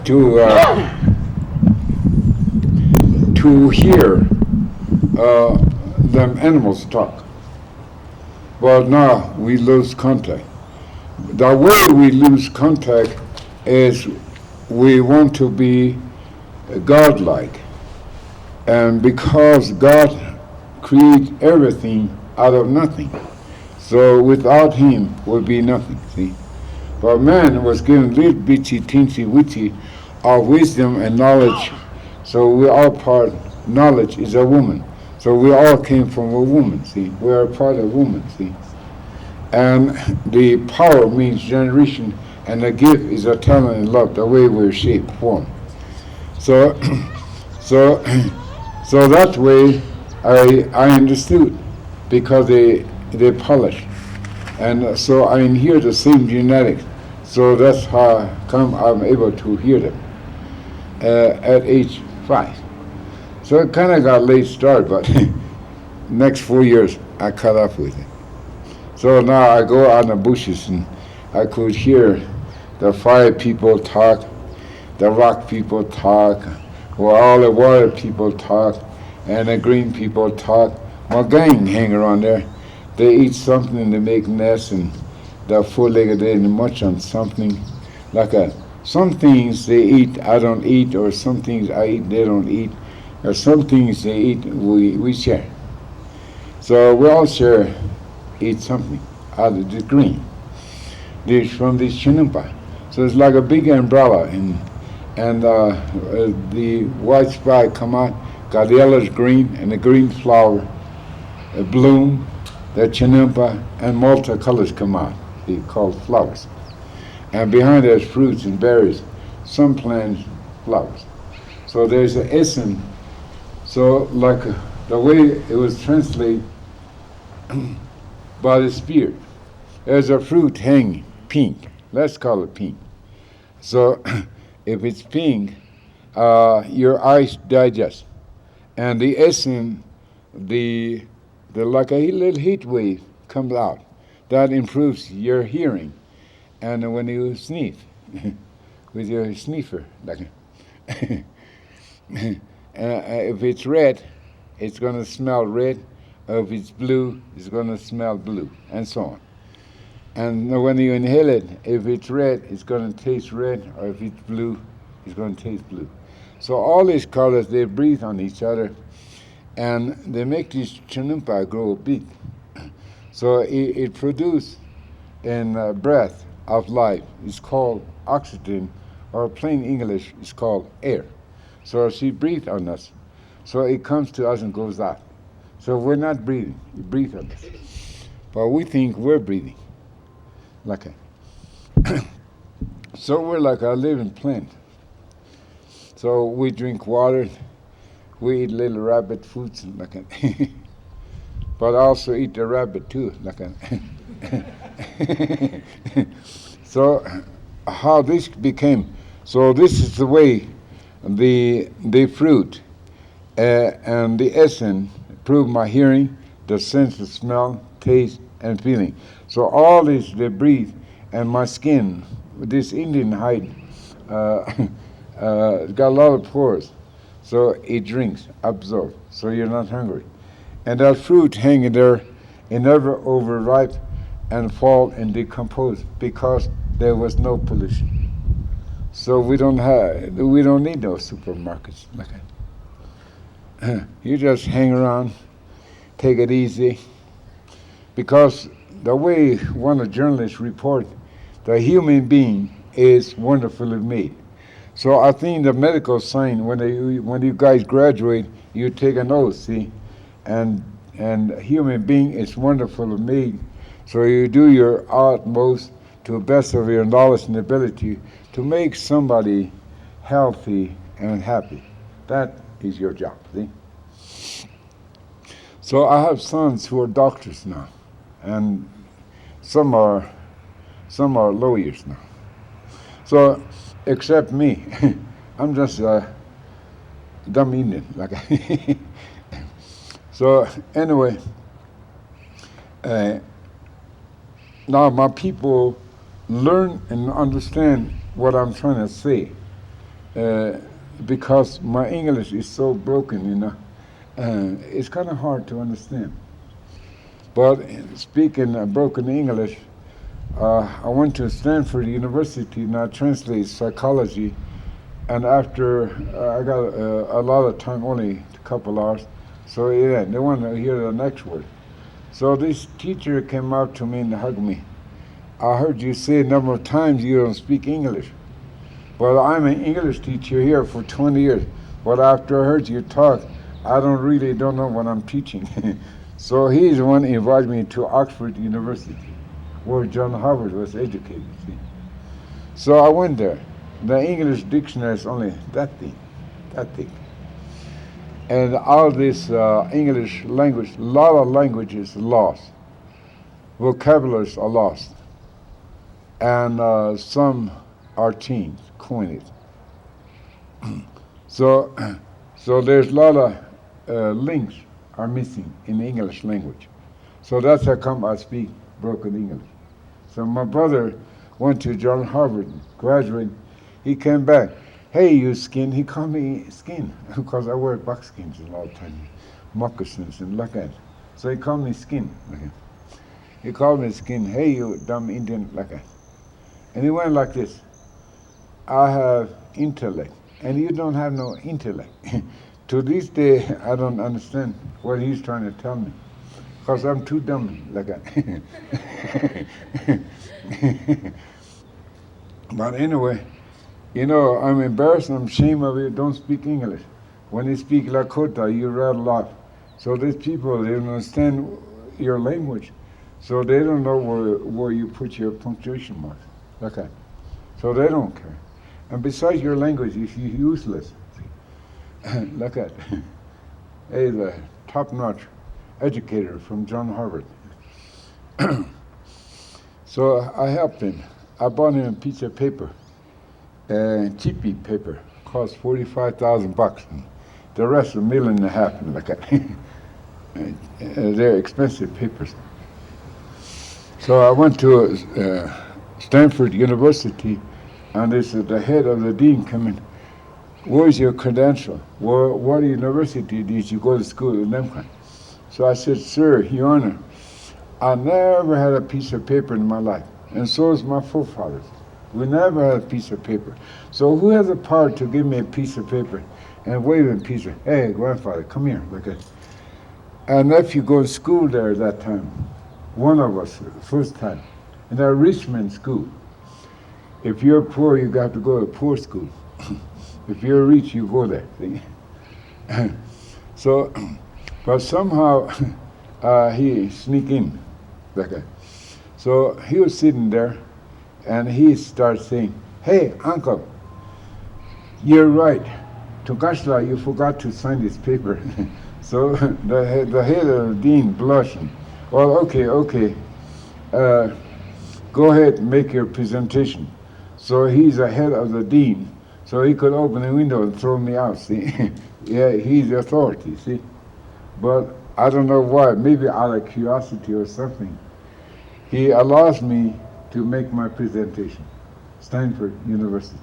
to to hear them animals talk. But now we lose contact. The way we lose contact is we want to be godlike. And because God created everything out of nothing, so without him would be nothing, see? But man was given little bitty, teensy, witty of wisdom and knowledge. So we all part, knowledge is a woman. So we all came from a woman, see? We are part of woman, see? And the power means generation, and the gift is a talent and love, the way we're shaped, formed. So, so, so that way I understood, because they polish. And so I hear the same genetics. So that's how come I'm able to hear them at age 5. So it kind of got late start, but next 4 years I caught up with it. So now I go out in the bushes and I could hear the fire people talk, the rock people talk, or all the water people talk, and the green people talk. My gang hang around there. They eat something and they make nests, and they're full-legged, they munch on something. Some things they eat, I don't eat, or some things I eat, they don't eat, or some things they eat, we share. So we all share, eat something out of the green. This from this chinampa. So it's like a big umbrella, and the white spike come out, got the yellowish green, and the green flower bloom, the chinampa, and multicolors come out, they called flowers. And behind there's fruits and berries, some plants, flowers. So there's an essence. So like the way it was translated by the Spirit, there's a fruit hanging, pink. Let's call it pink. So if it's pink, your eyes digest. And the essence, the like a little heat wave comes out. That improves your hearing. And when you sneeze, with your sniffer, like if it's red, it's going to smell red. If it's blue, it's going to smell blue, and so on. And when you inhale it, if it's red, it's going to taste red, or if it's blue, it's going to taste blue. So all these colors, they breathe on each other, and they make this chinumpa grow big. So it produces in breath of life. It's called oxygen, or plain English, it's called air. So she breathes on us. So it comes to us and goes out. So we're not breathing, it breathes on us. But we think we're breathing. So we're like a living plant. So we drink water, we eat little rabbit foods, but also eat the rabbit too. So how this became, so this is the way the fruit and the essence prove my hearing, the sense of smell, taste, and feeling. So all this, they breathe, and my skin, this Indian hide, it's got a lot of pores. So it drinks, absorbs, so you're not hungry. And that fruit hanging there, it never overripe and fall and decompose because there was no pollution. So we don't need no supermarkets. You just hang around, take it easy, because the way one of the journalists report, the human being is wonderfully made. So I think the medical sign, when you guys graduate, you take an oath, see, and human being is wonderfully made. So you do your utmost to the best of your knowledge and ability to make somebody healthy and happy. That is your job, see. So I have sons who are doctors now, and some are lawyers now. So except me, I'm just a dumb Indian. So anyway, now my people learn and understand what I'm trying to say, because my English is so broken, it's kind of hard to understand. But speaking broken English, I went to Stanford University and I translate psychology. And after I got a lot of time, only a couple hours, so yeah, they want to hear the next word. So this teacher came out to me and hugged me. I heard you say a number of times you don't speak English. Well, I'm an English teacher here for 20 years. But after I heard you talk, I don't know what I'm teaching. So he's the one who invited me to Oxford University, where John Harvard was educated. See? So I went there. The English dictionary is only that thick. And all this English language, a lot of languages are lost. Vocabularies are lost. And some are changed, coined. So there's a lot of links are missing in the English language. So that's how come I speak broken English. So my brother went to John Harvard, graduated. He came back. Hey, you Skin. He called me Skin because I wear buckskins a lot of times, moccasins and like that. So he called me Skin. He called me Skin. Hey, you dumb Indian, like that. And he went like this. I have intellect, and you don't have no intellect. To this day, I don't understand what he's trying to tell me, because I'm too dumb like that. But anyway, I'm embarrassed and I'm ashamed of it. Don't speak English. When you speak Lakota, you rattle off. So these people, they don't understand your language, so they don't know where you put your punctuation marks. Like that. So they don't care. And besides, your language is useless. Like that. Hey, the top-notch educator from John Harvard. So I helped him. I bought him a piece of paper, cheapy paper, cost $45,000. The rest $1.5 million, like that. They're expensive papers. So I went to Stanford University, and they said the head of the dean come in. Where's your credential? What university did you go to school in them kind? So I said, sir, Your Honor, I never had a piece of paper in my life, and so is my forefathers. We never had a piece of paper. So who has the power to give me a piece of paper and wave a piece of, hey, grandfather, come here, look at it. And if you go to school there at that time, one of us, first time, in a Richmond school. If you're poor, you got to go to poor school. If you're rich, you go there. See? So, but somehow he sneaked in. Like that. So he was sitting there, and he started saying, hey, uncle, you're right. Tokashla, you forgot to sign this paper. So the head of the dean blushing. Well, okay. Go ahead and make your presentation. So he's the head of the dean, so he could open the window and throw me out, see? Yeah, he's the authority, see? But I don't know why, maybe out of curiosity or something, he allows me to make my presentation, Stanford University.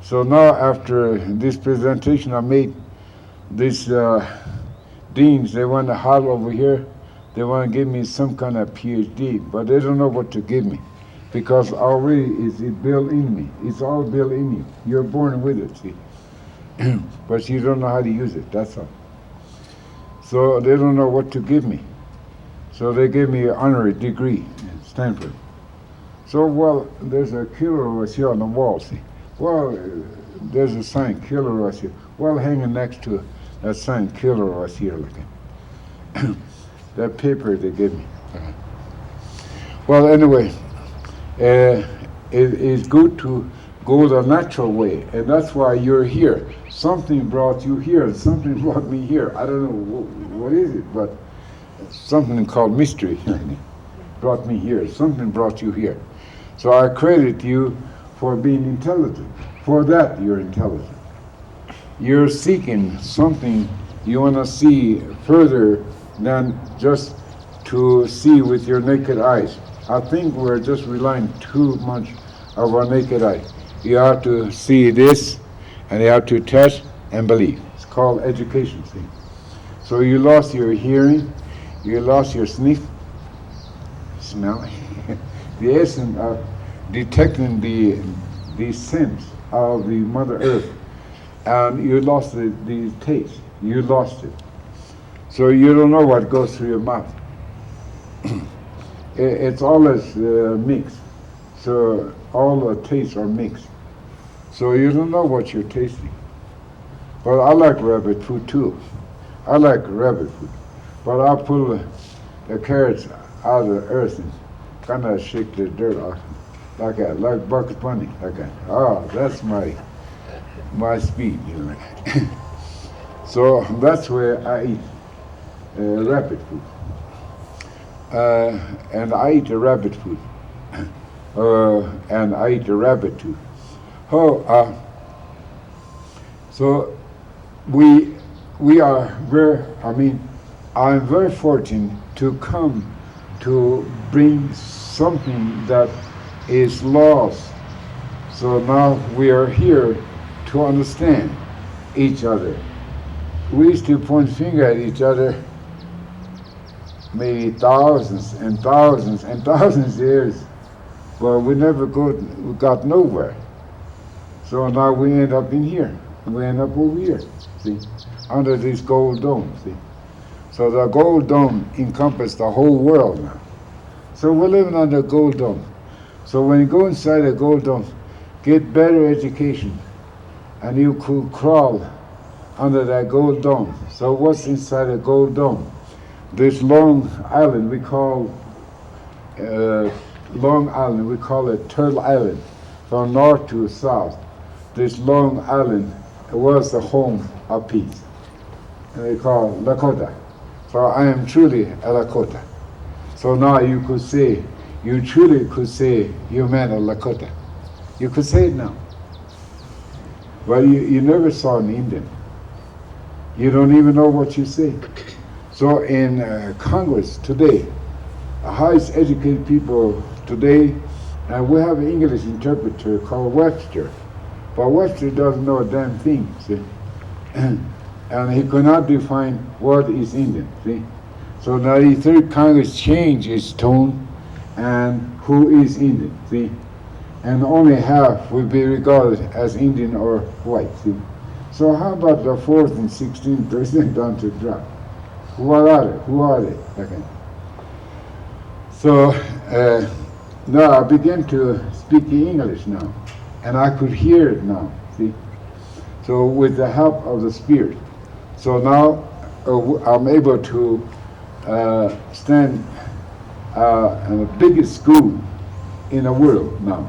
So now after this presentation I made, these deans, they want to huddle over here. They want to give me some kind of PhD, but they don't know what to give me, because already it's built in me. It's all built in you. You're born with it, see? But you don't know how to use it, that's all. So they don't know what to give me. So they gave me an honorary degree at Stanford. So, well, there's a killer was here on the wall, see? Well, there's a sign, killer was here. Well, hanging next to that sign, killer was here, looking. That paper they gave me. Well, anyway, it is good to go the natural way, and that's why you're here. Something brought you here, and something brought me here. I don't know what is it, but something called mystery brought me here. Something brought you here. So I credit you for being intelligent. For that, you're intelligent. You're seeking something you want to see further than just to see with your naked eyes. I think we're just relying too much of our naked eye. You have to see this, and you have to touch and believe. It's called education, see. So you lost your hearing, you lost your sniff, smell, the essence of detecting the sense of the Mother Earth, and you lost the taste. You lost it. So you don't know what goes through your mouth. It's always mixed. So all the tastes are mixed. So you don't know what you're tasting. But I like rabbit food too. I like rabbit food. But I pull the carrots out of the earth and kind of shake the dirt off. Like that, like Bucket Bunny, like that. Oh, that's my speed, you know. So that's where I eat rabbit food. And I eat the rabbit food. And I eat the rabbit too. So we are I'm very fortunate to come to bring something that is lost. So now we are here to understand each other. We used to point finger at each other maybe thousands and thousands and thousands of years, but we never got nowhere. So now we end up in here. We end up over here, see, under this gold dome, see. So the gold dome encompasses the whole world now. So we're living under a gold dome. So when you go inside a gold dome, get better education, and you could crawl under that gold dome. So what's inside a gold dome? This long island we call Long Island, we call it Turtle Island, from north to south. This long island was the home of peace. And they call Lakota. So I am truly a Lakota. So now you truly could say you man a Lakota. You could say it now. But you never saw an Indian. You don't even know what you say. So in Congress today, the highest educated people today, and we have an English interpreter called Webster. But Webster doesn't know a damn thing, see? And he could not define what is Indian, see? So now the third Congress changed its tone and who is Indian, see? And only half will be regarded as Indian or white, see? So how about the 4th and 16th president down to drop? Who are they? Okay. So now I began to speak the English now, and I could hear it now, see? So with the help of the Spirit. So now I'm able to stand in the biggest school in the world now.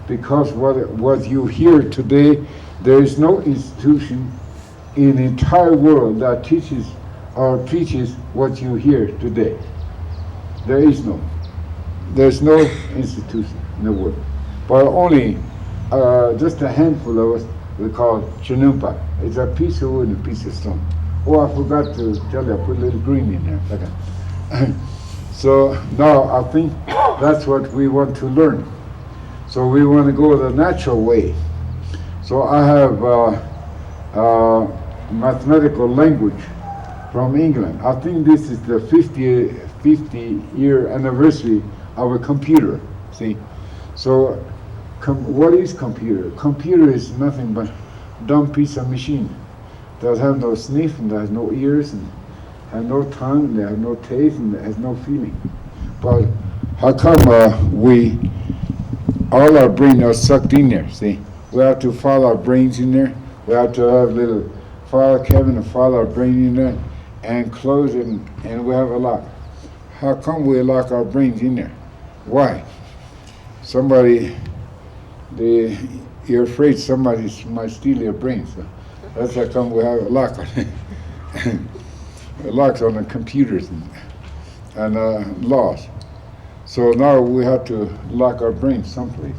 Because what you hear today, there is no institution in the entire world that teaches or preaches what you hear today. There is no. There's no institution in the world. But only just a handful of us, we call Chinumpa. It's a piece of wood and a piece of stone. Oh, I forgot to tell you, I put a little green in there. Okay. So now I think that's what we want to learn. So we want to go the natural way. So I have mathematical language from England. I think this is the 50-year anniversary of a computer, see? So what is computer? Computer is nothing but a dumb piece of machine that has no sniff and that has no ears and has no tongue and that has no taste and that has no feeling. But how come all our brains are sucked in there, see? We have to file our brains in there. We have to have a little file cabinet and file our brain in there and close it and we have a lock. How come we lock our brains in there? Why? You're afraid somebody might steal your brain, so that's how come we have a lock on it. Locks on the computers and laws. So now we have to lock our brains someplace.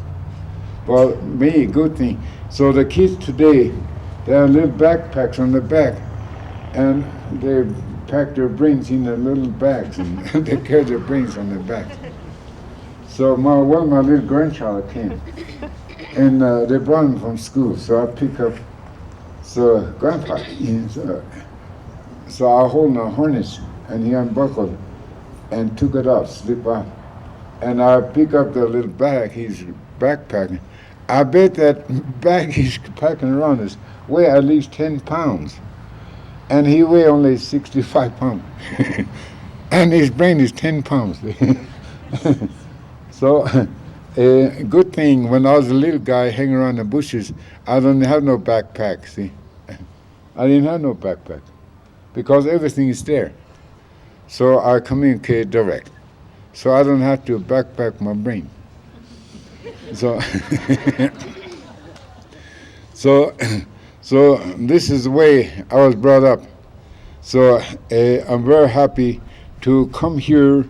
Well, me, good thing. So the kids today, they have little backpacks on the back, and they pack their brains in their little bags, and they carry their brains on their back. So my little grandchild came, and they brought him from school. So I pick up, so Grandpa, so I hold a harness, and he unbuckled and took it off, slip out. And I pick up the little bag he's backpacking. I bet that bag he's packing around is weigh at least 10 pounds. And he weigh only 65 pounds. And his brain is 10 pounds. So, a good thing when I was a little guy hanging around the bushes, I didn't have no backpack, see. I didn't have no backpack because everything is there. So I communicate direct. So I don't have to backpack my brain. So, so this is the way I was brought up. So I'm very happy to come here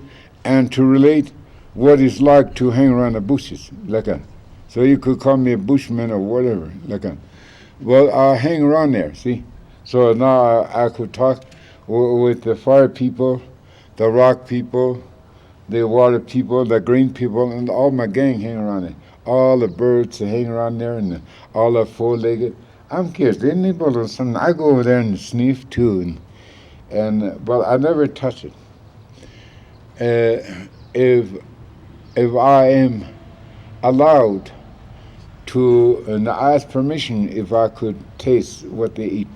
and to relate what it's like to hang around the bushes, like that. So you could call me a bushman or whatever, like that. Well, I hang around there, see? So now I could talk with the fire people, the rock people, the water people, the green people, and all my gang hang around it. All the birds that hang around there, and all the four-legged. I'm curious, they nibble or something. I go over there and sniff too, but I never touch it. If I am allowed to, and I ask permission if I could taste what they eat.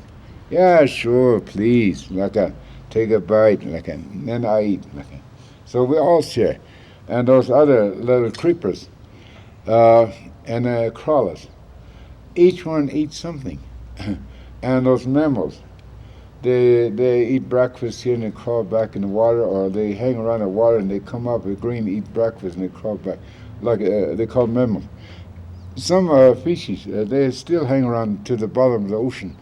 Yeah, sure, please, like that. Take a bite, like that. And then I eat, like that. So we all share. And those other little creepers and crawlers, each one eats something. And those mammals, they eat breakfast here and they crawl back in the water, or they hang around the water and they come up with green, eat breakfast, and they crawl back, like they call mammals. Some species, they still hang around to the bottom of the ocean.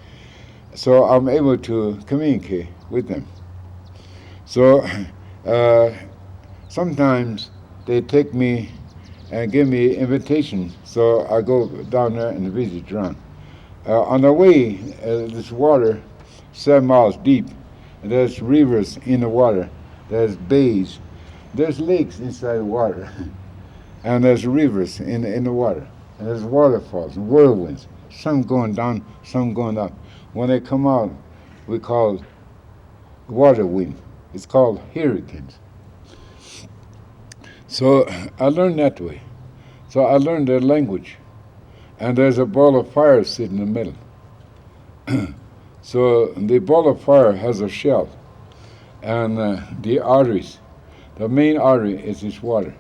So I'm able to communicate with them. So sometimes they take me and give me invitation, so I go down there and visit around. On the way, this water, 7 miles deep, and there's rivers in the water, there's bays, there's lakes inside the water, and there's rivers in the water, and there's waterfalls and whirlwinds, some going down, some going up. When they come out, we call water wind. It's called hurricanes. So I learned that way. So I learned their language. And there's a ball of fire sitting in the middle. So the ball of fire has a shell. And the arteries, the main artery is this water.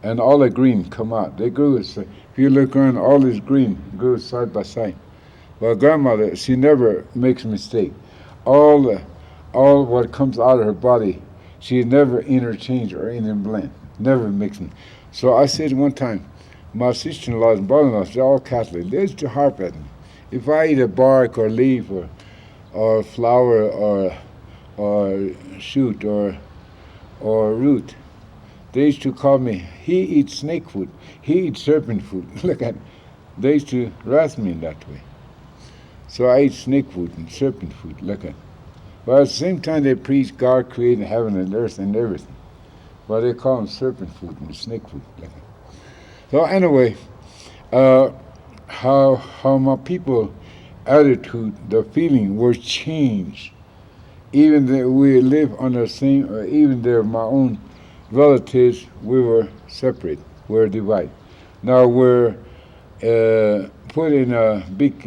And all the green come out. They grew, if you look around, all this green grew side by side. Well, grandmother, she never makes a mistake. All what comes out of her body, she never interchange or even blend, never mixing. So I said one time, my sister-in-laws and brother-in-laws, they're all Catholic. They used to harp at me. If I eat a bark or leaf or flower or shoot or root, they used to call me, he eats snake food, he eats serpent food. Look at, they used to harass me in that way. So I eat snake food and serpent food, look at. But at the same time they preach God created heaven and earth and everything. But they call them serpent food and snake food, look at. So anyway, how my people attitude, the feeling was changed. Even though we live on the same, even though my own relatives, we were separate, we were divided. Now we're put in a big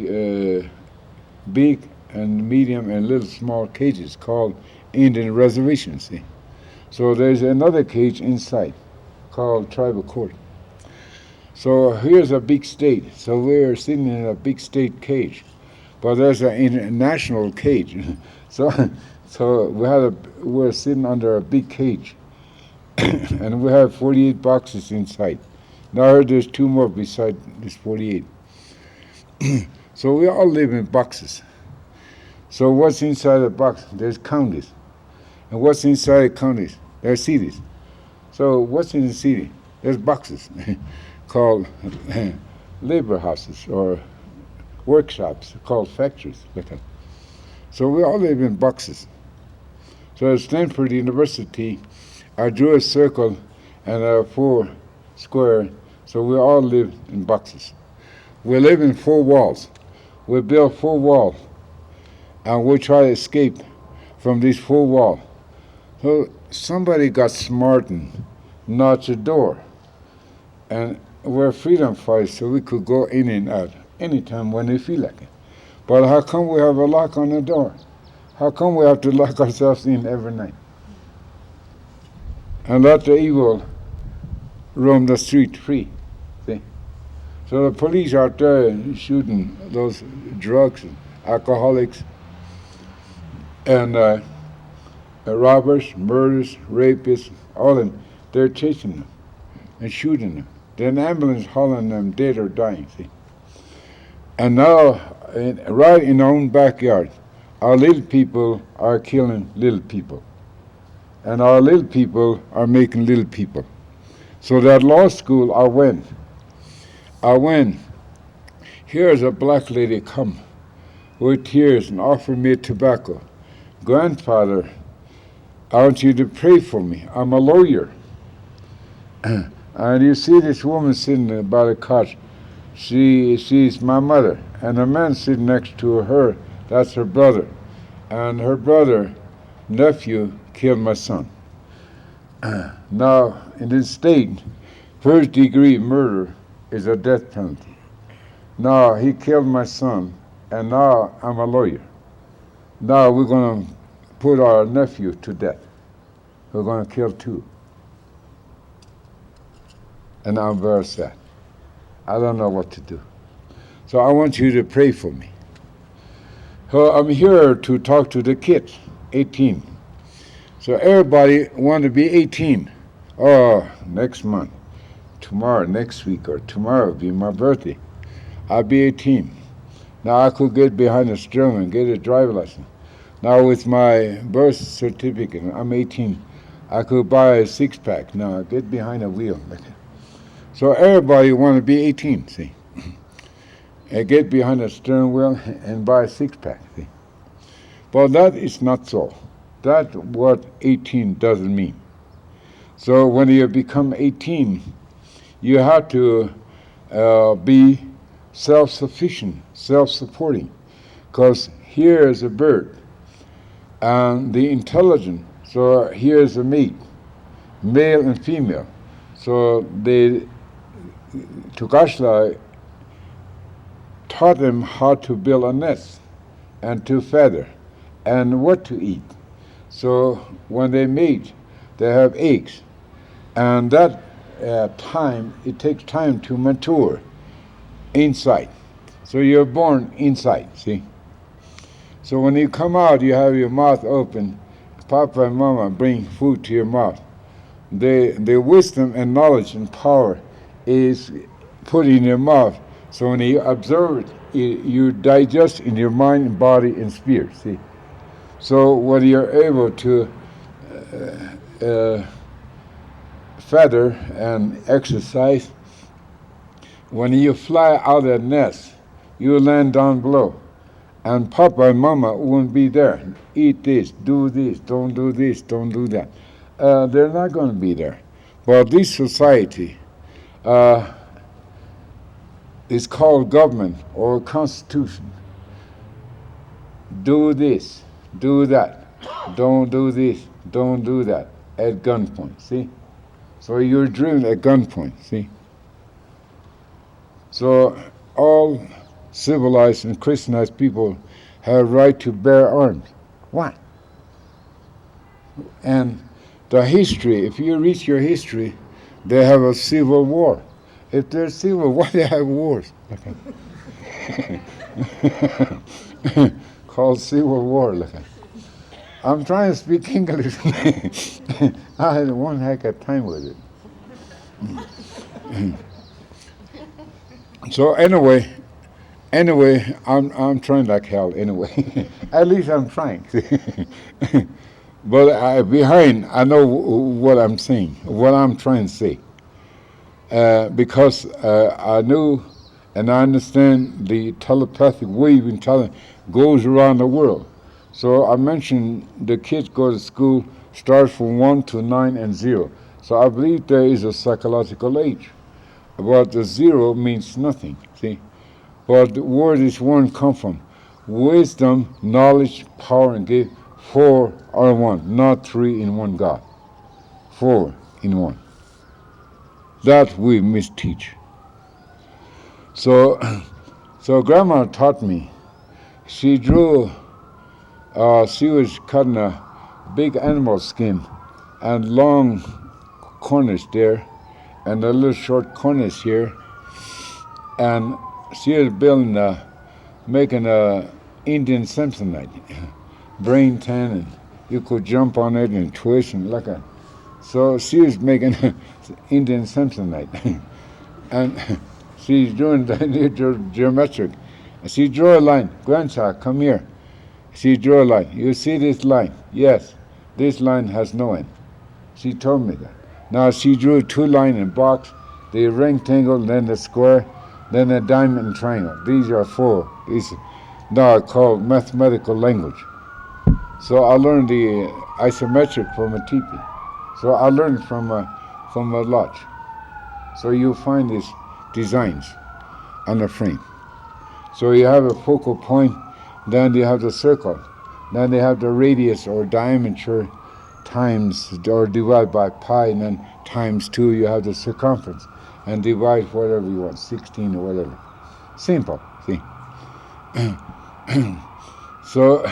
and medium and little small cages called Indian reservations. See? So there's another cage inside called tribal court. So here's a big state. So we're sitting in a big state cage, but there's an international cage. So we're sitting under a big cage, and we have 48 boxes inside. Now I heard there's 2 more beside this 48. So we all live in boxes. So what's inside the box? There's counties. And what's inside the counties? There's cities. So what's in the city? There's boxes called labor houses or workshops called factories. So we all live in boxes. So at Stanford University, I drew a circle and 4 square, so we all live in boxes. We live in 4 walls. We build 4 walls, and we try to escape from these 4 walls. So somebody got smart and notched the door, and we're freedom fighters, so we could go in and out anytime when we feel like it. But how come we have a lock on the door? How come we have to lock ourselves in every night? And let the evil roam the street free. See? So the police out there shooting those drugs, alcoholics, and robbers, murders, rapists, all of them, they're chasing them and shooting them. Then ambulance hauling them dead or dying, see? And now, right in our own backyard, our little people are killing little people. And our little people are making little people. So that law school, I went. Here's a black lady come with tears and offered me tobacco. Grandfather, I want you to pray for me. I'm a lawyer. And you see this woman sitting by the cot. She's my mother. And the man sitting next to her, that's her brother. And her brother, nephew, killed my son. Now, in this state, 1st-degree murder is a death penalty. Now, he killed my son, and now I'm a lawyer. Now we're going to put our nephew to death. We're going to kill 2. And I'm very sad. I don't know what to do. So I want you to pray for me. So I'm here to talk to the kids, 18. So everybody want to be 18. Oh, next month, tomorrow, next week, or tomorrow will be my birthday. I'll be 18. Now I could get behind the steering and get a driver's license. Now with my birth certificate, I'm 18. I could buy a 6-pack. Now get behind a wheel. So everybody want to be 18, see. And get behind the steering wheel and buy a 6-pack, see. But that is not so. That's what 18 doesn't mean. So when you become 18, you have to be self-sufficient, self-supporting. Because here is a bird, and the intelligent, so here is a mate, male and female. So Tukashla taught them how to build a nest and to feather and what to eat. So when they mate, they have eggs. And that time, it takes time to mature inside. So you're born inside, see? So when you come out, you have your mouth open. Papa and Mama bring food to your mouth. The wisdom and knowledge and power is put in your mouth. So when you observe it, you digest in your mind and body and spirit, see? So when you're able to feather and exercise, when you fly out of that nest, you land down below. And Papa and Mama won't be there. Eat this, don't do this, don't do that. They're not going to be there. But this society is called government or constitution. Do this, do that, don't do this, don't do that, at gunpoint, see? So you're driven at gunpoint, see? So all civilized and Christianized people have a right to bear arms. Why? And the history, if you read your history, they have a civil war. If there's civil, why they have wars? Called civil war. I'm trying to speak English. I had one heck of a time with it. So anyway, I'm trying like hell anyway. At least I'm trying. But behind, I know what I'm saying, what I'm trying to say. Because I knew and I understand the telepathic wave intelligence goes around the world. So I mentioned the kids go to school, starts from 1 to 9 and 0. So I believe there is a psychological age. But the zero means nothing, see? But the word is one come from wisdom, knowledge, power, and gift. 4 are one, not 3 in one God. 4 in one. That we misteach. So, so Grandma taught me. She drew. She was cutting a big animal skin, and long corners there, and a little short corners here, and she was building making a Indian Samsonite, brain tan, and you could jump on it and twist and like a. So she was making Indian Samsonite, and she's doing the geometric. She drew a line. Grandchild, come here. She drew a line. You see this line? Yes. This line has no end. She told me that. Now she drew 2 lines in box, the rectangle, then the square, then a diamond and triangle. These are 4. These now called mathematical language. So I learned the isometric from a teepee. So I learned from a lodge. So you find these designs on the frame. So you have a focal point, then you have the circle, then they have the radius or diameter times or divide by pi, and then times 2 you have the circumference, and divide whatever you want, 16 or whatever. Simple, see. So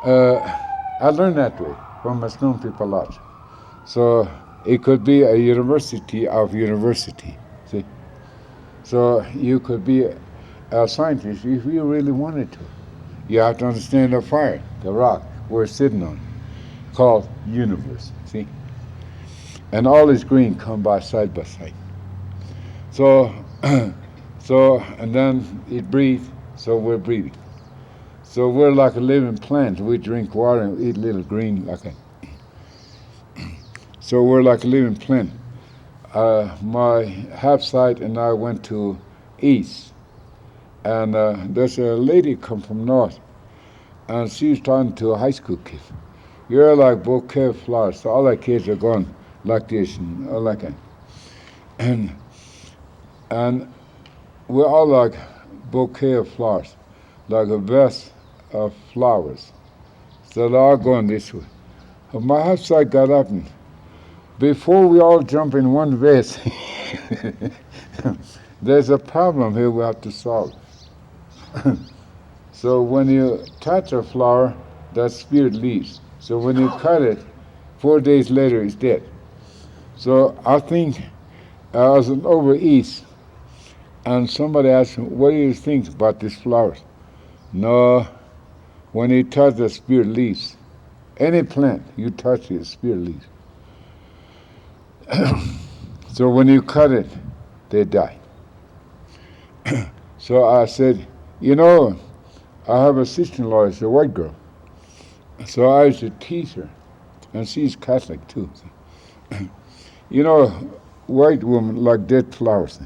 I learned that way from a Stone People Lodge. So it could be a university of university, see. So you could be a scientist if you really wanted to. You have to understand the fire, the rock we're sitting on, called universe, see? And all this green come by side. So, and then it breathes, so we're breathing. So we're like a living plant. We drink water and eat little green like that. So we're like a living plant. My half-side and I went to East, and there's a lady come from North, and she was talking to a high school kid. You're like bouquet of flowers. So all the kids are going like this and all like that. And we're all like bouquet of flowers, like a vase of flowers. So they're all going this way. But my half-side got up, and before we all jump in one vase, there's a problem here we have to solve. So when you touch a flower, that spirit leaves. So when you cut it, 4 days later it's dead. So I think I was over East, and somebody asked me, what do you think about these flowers? No, when you touch the spirit leaves. Any plant, you touch it, the spirit leaves. So when you cut it, they die. So I said, you know, I have a sister-in-law, it's a white girl. So I used to tease her, and she's Catholic too. You know, white women like dead flowers.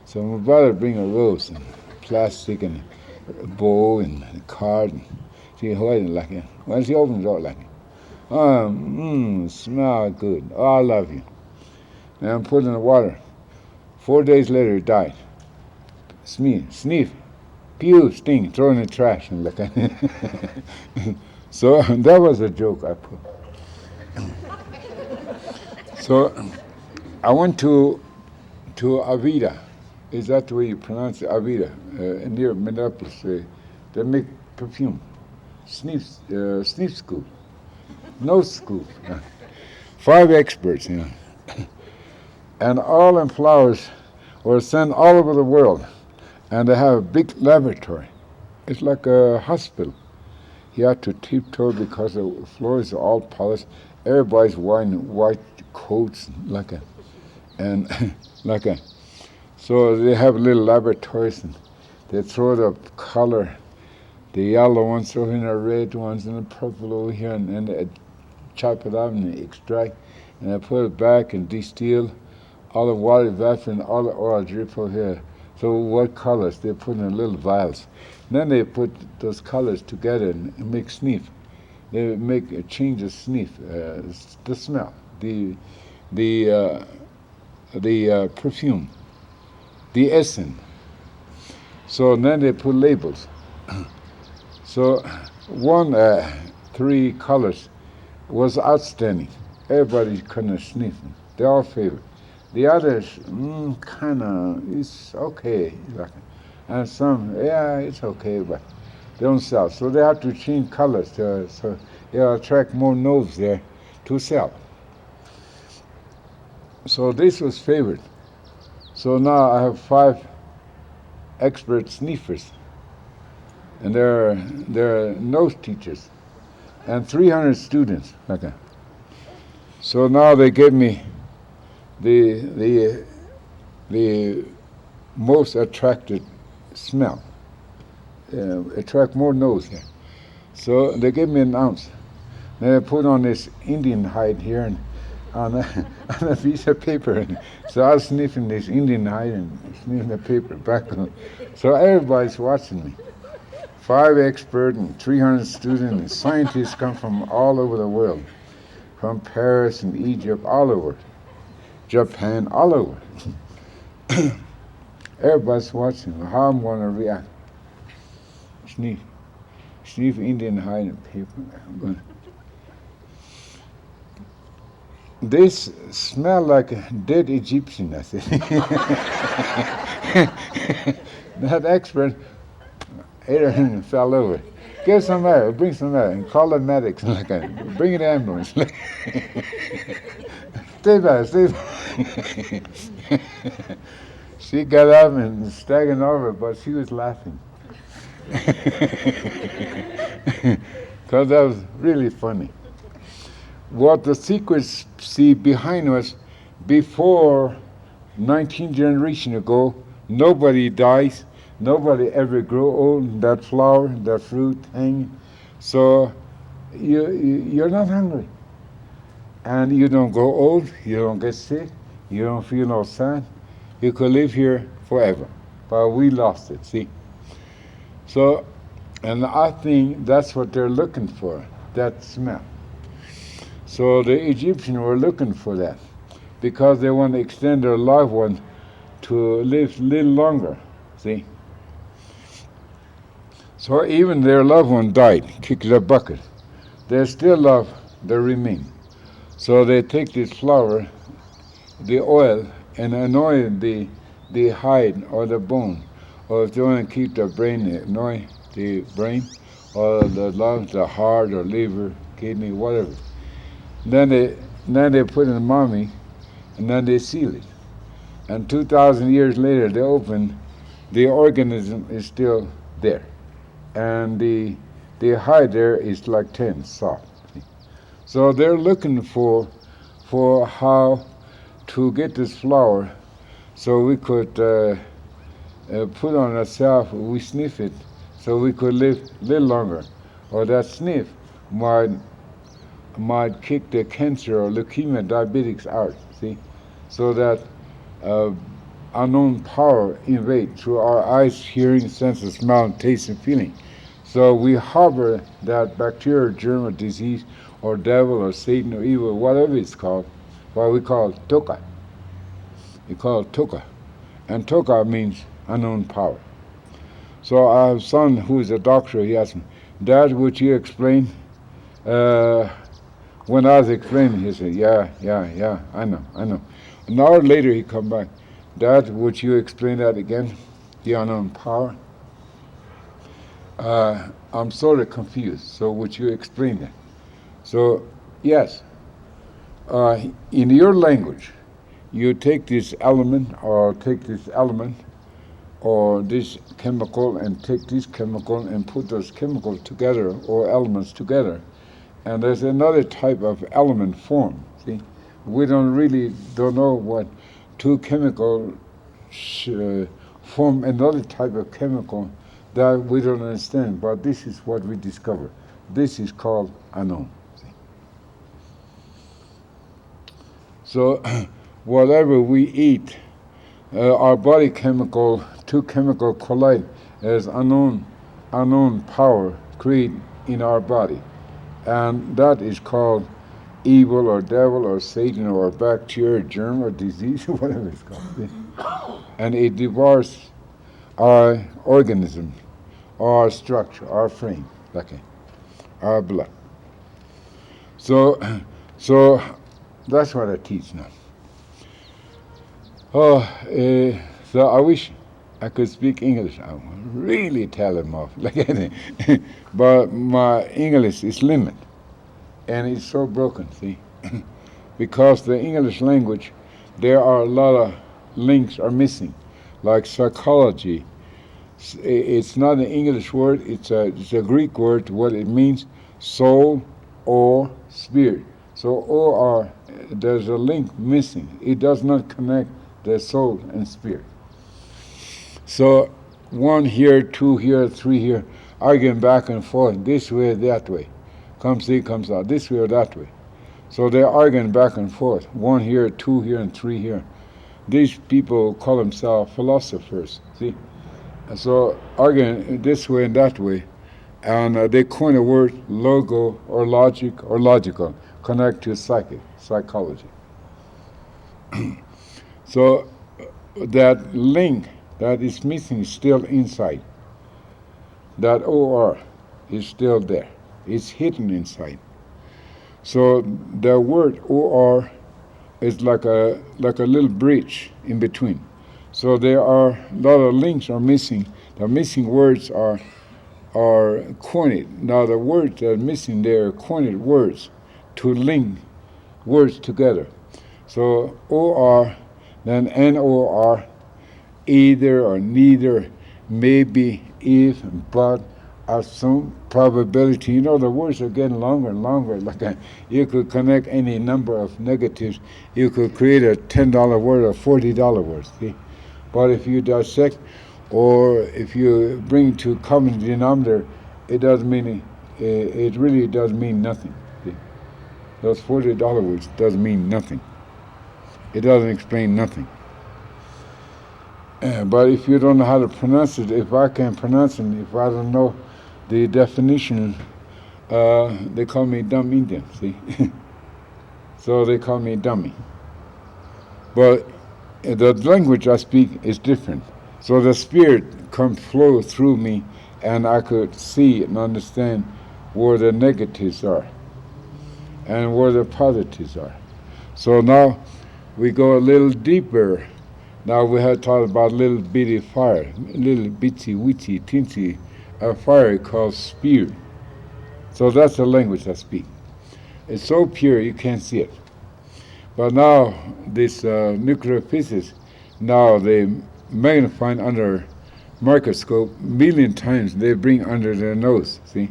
So my brother bring a rose and plastic and a bow and a card, and she hold it like it. When she opens the door like it, smell good. Oh, I love you. And I'm put in the water. 4 days later, it died. Sniff, pew, sting, throw in the trash and like that. So that was a joke I put. So I went to Avida. Is that the way you pronounce it? Avida, near Minneapolis. They make perfume. Sniff school. Nose school. 5 experts, you know. And all them flowers were sent all over the world. And they have a big laboratory. It's like a hospital. You have to tiptoe because the floors are all polished. Everybody's wearing white coats like a, and like a. So they have little laboratories, and they throw the color, the yellow ones throw in the red ones and the purple over here, and they chop it up and they extract, and they put it back and distill. All the water evaporates and all the oil drip over here. So what colors they put in little vials. And then they put those colors together and make sniff. They make a change of sniff, the smell. The the perfume, the essence. So then they put labels. So one 3 colors was outstanding. Everybody couldn't sniff them. They all favored. The others, kind of, it's okay. And some, yeah, it's okay, but they don't sell. So they have to change colors so it'll attract more nose there to sell. So this was favored. So now I have 5 expert sniffers, and they're nose teachers, and 300 students. Okay. So now they gave me the most attracted smell. Attract more nose here. So they gave me an ounce. Then I put on this Indian hide here and on a piece of paper. So I was sniffing this Indian hide and sniffing the paper back on. So everybody's watching me. 5 experts and 300 students and scientists come from all over the world, from Paris and Egypt, all over, Japan, all over. Everybody's watching how I'm going to react. Sniff Indian hide and paper. I'm going. This smell like a dead Egyptian, I said. That expert ate her and fell over. Give some air, bring some air, and call the medics. Bring an ambulance. Stay back. She got up and staggered over, but she was laughing. Because that was really funny. What the secrets see behind us, before 19 generations ago, nobody dies, nobody ever grow old, that flower, that fruit hanging. So you're not hungry. And you don't grow old, you don't get sick, you don't feel no sad. You could live here forever. But we lost it, see? So, and I think that's what they're looking for, that smell. So the Egyptians were looking for that because they want to extend their loved one to live a little longer, see? So even their loved one died, kicked the bucket. They still love the remain. So they take this flour, the oil, and anoint the hide or the bone. Or if they want to keep the brain, they anoint the brain, or the lungs, the heart, or liver, kidney, whatever. Then they put it in the mummy, and then they seal it. And 2,000 years later, they open, the organism is still there. And the hide there is like tin, soft. So they're looking for how to get this flour so we could put on ourselves, we sniff it, so we could live a little longer. Or that sniff might kick the cancer or leukemia diabetics out, see? So that unknown power invade through our eyes, hearing, senses, smell, taste, and feeling. So we harbor that bacteria, germ, or disease, or devil, or Satan, or evil, whatever it's called, what we call toka. We call it toka. And toka means unknown power. So I have a son who is a doctor. He asked me, Dad, would you explain? When I was explaining, he said, yeah, I know. An hour later he come back, Dad, would you explain that again? The unknown power? I'm sort of confused, so would you explain that? So, yes, in your language, you take this element, or this chemical, and take this chemical and put those chemicals together, or elements together, and there's another type of element form, see? We don't know what two chemicals form another type of chemical that we don't understand, but this is what we discover. This is called unknown. See? So whatever we eat, our body chemical, two chemical collide as unknown power create in our body. And that is called evil or devil or Satan or bacteria, germ or disease, whatever it's called. And it devours our organism, our structure, our frame, okay, our blood. So that's what I teach now. So I wish I could speak English. I would really tell them off, like anything. But my English is limited, and it's so broken, see? Because the English language, there are a lot of links are missing, like psychology. It's not an English word, it's a Greek word. What it means, soul or spirit. So or, there's a link missing. It does not connect the soul and spirit. So 1 here, 2 here, 3 here, arguing back and forth, this way, that way. Comes in, comes out, this way or that way. So they're arguing back and forth, 1 here, 2 here, and 3 here. These people call themselves philosophers, see? So arguing this way and that way, and they coin a word, logo or logic or logical, connect to psychology. So that link that is missing is still inside. That OR is still there. It's hidden inside. So the word OR is like a little bridge in between. So there are a lot of links are missing. The missing words are coined. Now the words that are missing there are coined words to link words together. So OR, then NOR, either or neither, maybe, if, but, assume, probability. You know, the words are getting longer and longer. Like you could connect any number of negatives. You could create a $10 word or $40 word, see? But if you dissect, or if you bring to common denominator, it doesn't mean, it really does mean nothing. See? Those $40 words doesn't mean nothing. It doesn't explain nothing. But if you don't know how to pronounce it, if I can't pronounce it, if I don't know the definition, they call me dumb Indian, see? So they call me dummy. But the language I speak is different. So the spirit comes flow through me, and I could see and understand where the negatives are and where the positives are. So now we go a little deeper. Now we have talked about little bitty fire, little bitty, witty, teensy fire called spirit. So that's the language I speak. It's so pure you can't see it. But now this nuclear physics, now they magnify under microscope 1,000,000 times. They bring under their nose, see?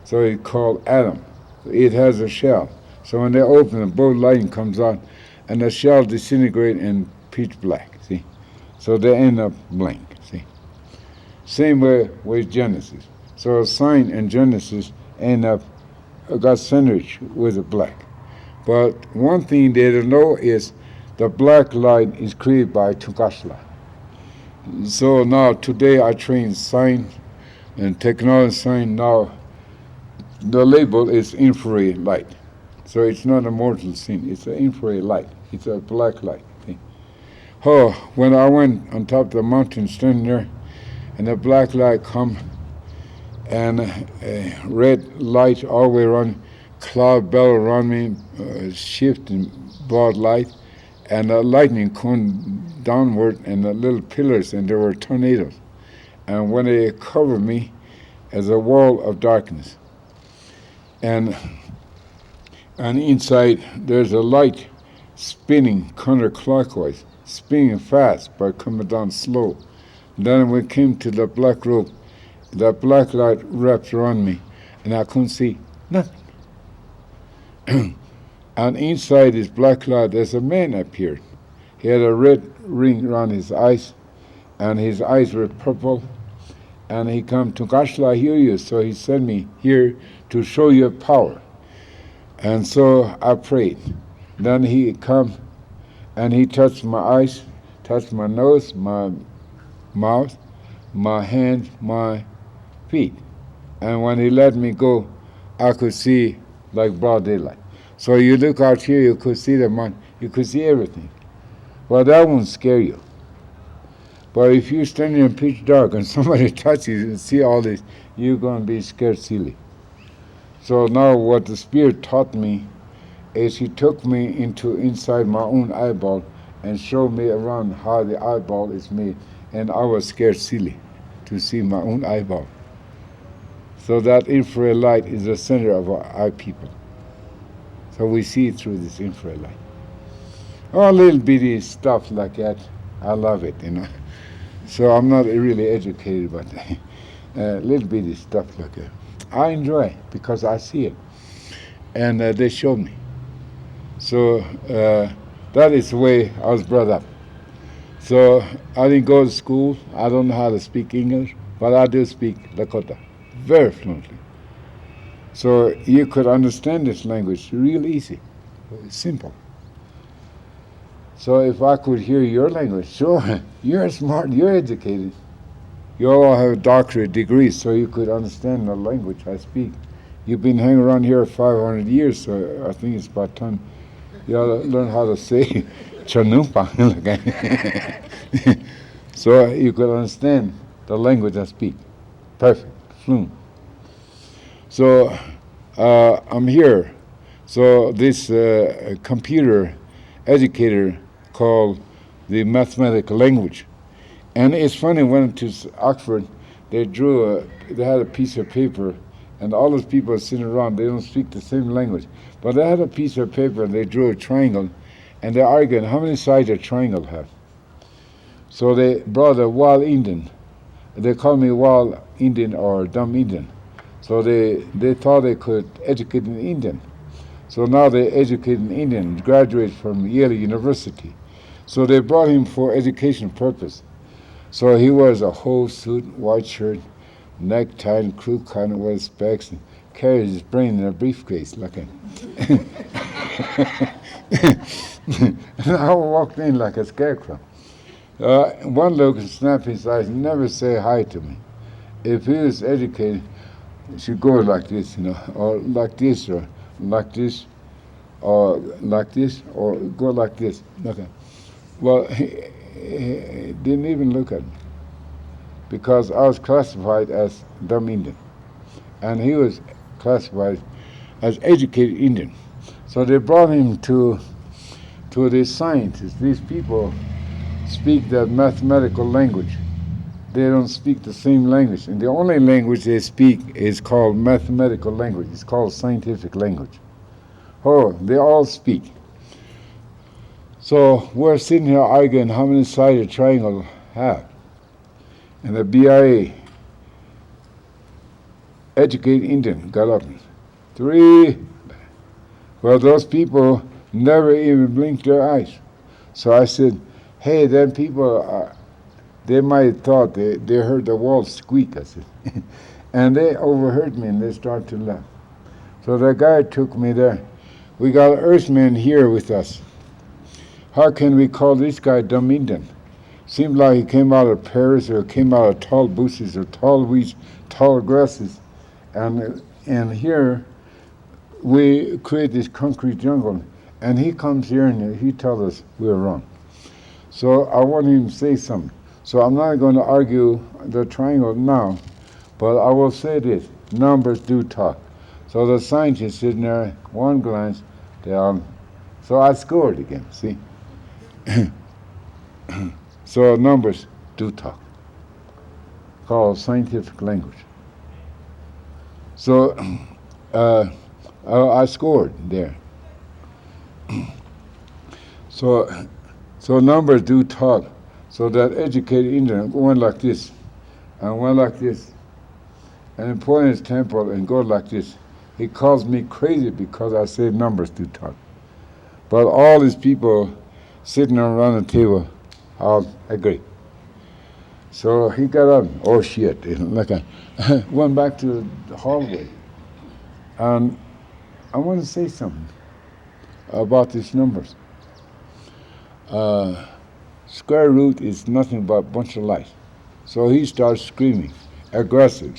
So it's called atom. It has a shell. So when they open it, both light comes out, and the shell disintegrates in pitch black, see? So they end up blank, see? Same way with Genesis. So a sign in Genesis end up got sandwiched with a black. But one thing they don't know is the black light is created by Tukashla. So now today I train science and technology science. Now the label is infrared light. So it's not a mortal sin, it's an infrared light. It's a black light. See? Oh, when I went on top of the mountain standing there, and the black light come, and red light all the way around, cloud belt around me, shifting broad light, and the lightning cone downward, and the little pillars, and there were tornadoes. And when they covered me as a wall of darkness, and inside there's a light spinning counterclockwise, spinning fast but coming down slow. Then when we came to the black rope, that black light wrapped around me, and I couldn't see nothing. And inside this black light, there's a man appeared. He had a red ring around his eyes, and his eyes were purple. And he come to Gashla, I hear you. So he sent me here to show you power. And so I prayed. Then he come, and he touched my eyes, touched my nose, my mouth, my hands, my feet. And when he let me go, I could see like broad daylight. So you look out here, you could see you could see everything. Well, that won't scare you. But if you stand in pitch dark and somebody touches you and see all this, you're going to be scared silly. So now what the Spirit taught me is he took me inside my own eyeball and showed me around how the eyeball is made. And I was scared silly to see my own eyeball. So that infrared light is the center of our eye people. So we see through this infrared light. Oh, little bitty stuff like that. I love it, you know. So I'm not really educated, but little bitty stuff like that. I enjoy it because I see it. And they showed me. So that is the way I was brought up. So I didn't go to school. I don't know how to speak English, but I do speak Lakota very fluently. So you could understand this language real easy, simple. So if I could hear your language, sure, you're smart, you're educated. You all have doctorate degrees, so you could understand the language I speak. You've been hanging around here 500 years, so I think it's about time you ought to learn how to say Chanumpa. So you could understand the language I speak. Perfect, fluent. So I'm here. So this computer educator called the mathematical language. And it's funny, when I went to Oxford, they had a piece of paper, and all those people are sitting around, they don't speak the same language. But they had a piece of paper, and they drew a triangle, and they're arguing how many sides a triangle have. So they brought a wild Indian. They called me wild Indian or dumb Indian. So they thought they could educate an Indian. So now they educate an Indian, graduates from Yale University. So they brought him for education purpose. So he wears a whole suit, white shirt, necktie, and crew cut, and wears specs, and carries his brain in a briefcase like a and I walked in like a scarecrow. One look and snap his eyes, never say hi to me. If he was educated, he should go like this, you know, or like this, or like this, or like this, or go like this. Okay. Well, he didn't even look at me because I was classified as dumb Indian, and he was classified as educated Indian. So they brought him to these scientists. These people speak that mathematical language. They don't speak the same language, and the only language they speak is called mathematical language. It's called scientific language. Oh, they all speak. So we're sitting here arguing how many sides a triangle have. And the BIA, educated Indian, got up. 3. Well, those people never even blinked their eyes. So I said, hey, then people, they might have thought they heard the walls squeak, I said. And they overheard me and they started to laugh. So the guy took me there. We got Earthmen here with us. How can we call this guy dumb Indian? Seemed like he came out of Paris or came out of tall bushes or tall weeds, tall grasses. And here we create this concrete jungle. And he comes here and he tells us we're wrong. So I want him to say something. So I'm not going to argue the triangle now, but I will say this: numbers do talk. So the scientist sitting there, one glance, so I scored again, see? So numbers do talk, called scientific language. So I scored there. So numbers do talk. So that educated Indian went like this, and went like this, and then pointed his temple and go like this. He calls me crazy because I say numbers do talk. But all these people sitting around the table all agree. So he got up, oh shit, like went back to the hallway. And I want to say something about these numbers. Square root is nothing but a bunch of lies. So he starts screaming, aggressive,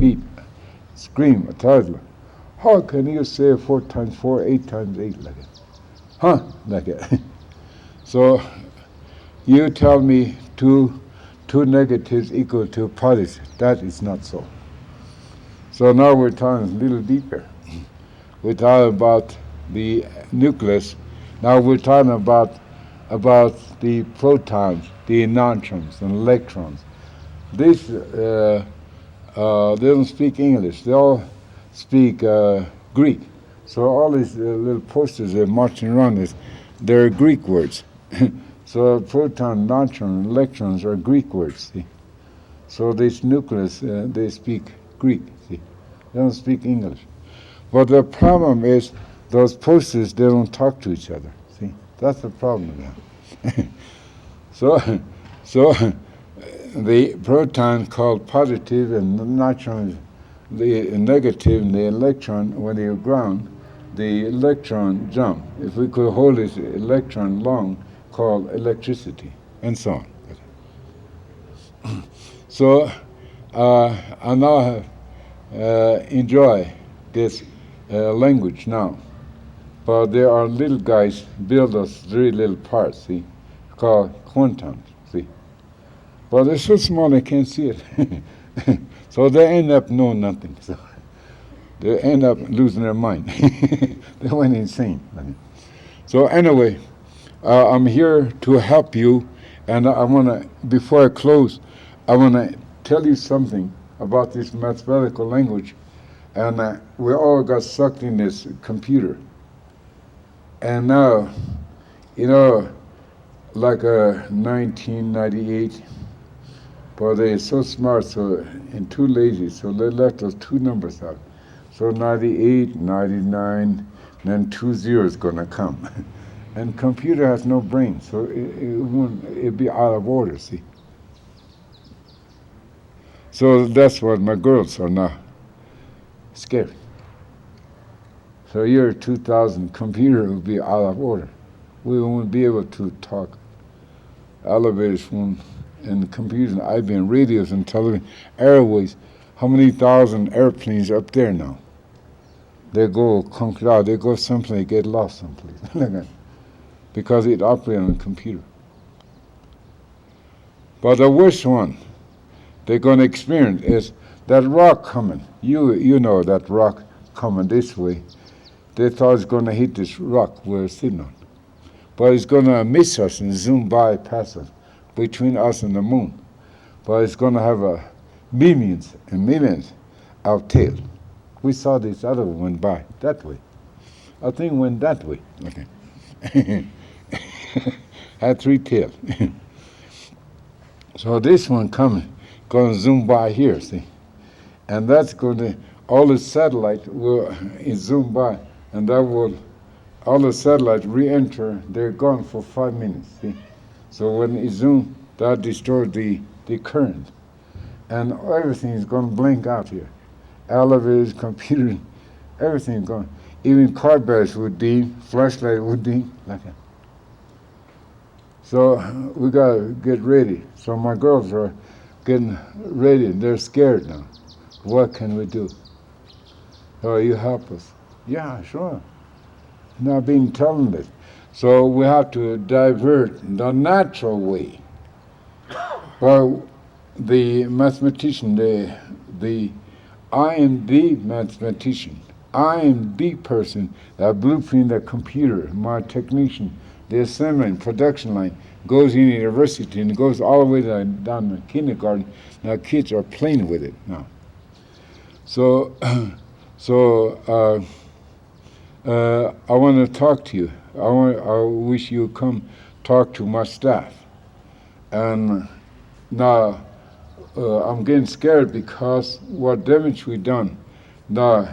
feet, scream, a toddler. how can you say 4 times 4, 8 times 8 like it? Huh? Like it. So you tell me two negatives equal to positive. That is not so. So now we're talking a little deeper. We're talking about the nucleus. Now we're talking about the protons, the neutrons, and electrons. These they don't speak English. They all speak Greek. So all these little posters they're marching around this, they're Greek words. So proton, neutron, electrons are Greek words. See? So this nucleus, they speak Greek. See? They don't speak English. But the problem is those posters, they don't talk to each other. See? That's the problem now. So the proton called positive and the neutron, the negative, and the electron, when they're ground, the electron jump. If we could hold this electron long, called electricity, and so on. So I now enjoy this language now. But there are little guys build us 3 little parts, see, called quantums, see. But they're so small they can't see it. So they end up knowing nothing. So they end up losing their mind. They went insane. So anyway, I'm here to help you, and I want to, before I close, I want to tell you something about this mathematical language. And we all got sucked in this computer. And now, you know, like 1998, but they're so smart so and too lazy, so they left those 2 numbers out. So 98, 99, then 20 is going to come. And computer has no brain, so it'd be out of order, see. So that's what my girls are now scared. So year 2000, computer will be out of order. We won't be able to talk. Elevators, phone, and computers, IBM, radios, and television, airways. How many thousand airplanes up there now? They go conquer out. They go someplace, get lost someplace. Because it operates on a computer. But the worst one they're going to experience is that rock coming. You know that rock coming this way. They thought it's going to hit this rock we're sitting on. But it's going to miss us and zoom by past us, between us and the moon. But it's going to have millions and millions of tails. We saw this other one went by that way. I think it went that way. Okay. Had 3 tails. So this one coming, going to zoom by here, see? And that's going to, all the satellite will zoom by, and that will, all the satellites re-enter, they're gone for 5 minutes, see? So when it zooms, that destroys the current. And everything is going to blink out here. Elevators, computers, everything is going. Even car batteries would dim, flashlight would dim, like that. So we got to get ready. So my girls are getting ready. They're scared now. What can we do? Oh, you help us. Yeah, sure. Now being telling this. So we have to divert the natural way. Well, the mathematician, the I am the mathematician. I am the person that blueprint the computer, my technician, the assembly production line, goes in university and goes all the way down to kindergarten. Now kids are playing with it now. So, I want to talk to you. I wish you would come talk to my staff. And now I'm getting scared because what damage we done. Now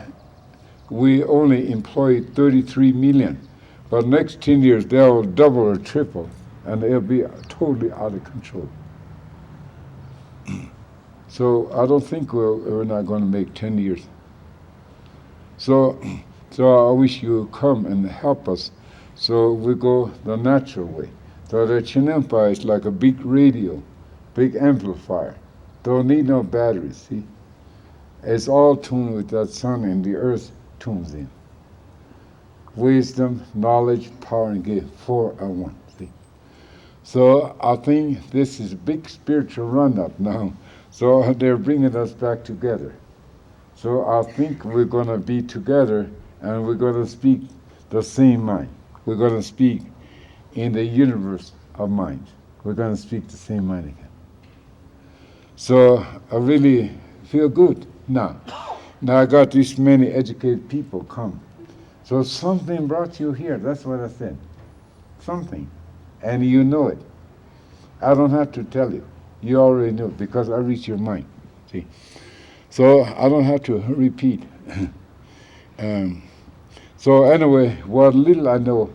we only employ 33 million, but next 10 years they'll double or triple, and it'll be totally out of control. So I don't think we're not going to make 10 years. So I wish you would come and help us. So we go the natural way. So the Chinampa is like a big radio, big amplifier. Don't need no batteries, see? It's all tuned with that sun and the earth tunes in. Wisdom, knowledge, power, and gift, 4 are one. See? So I think this is a big spiritual run-up now. So they're bringing us back together. So I think we're going to be together and we're going to speak the same mind. We're going to speak in the universe of minds. We're going to speak the same mind again. So I really feel good now. Now I got this many educated people come. So something brought you here. That's what I said. Something. And you know it. I don't have to tell you. You already know it because I reach your mind. See? So I don't have to repeat. So anyway, what little I know,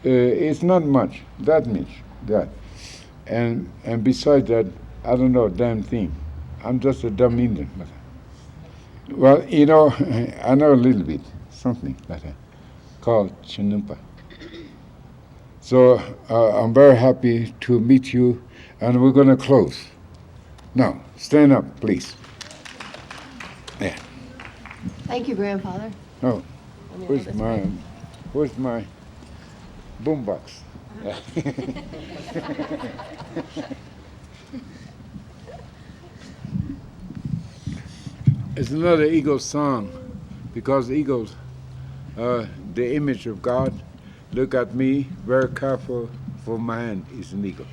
it's not much, that. And besides that, I don't know a damn thing. I'm just a dumb Indian. Well, you know, I know a little bit, something like that, called Chinumpa. So I'm very happy to meet you, and we're going to close. Now, stand up, please. Yeah. Thank you, Grandfather. Oh, where's my boombox? It's another eagle song, because eagles are the image of God. Look at me, very careful, for my hand is an eagle.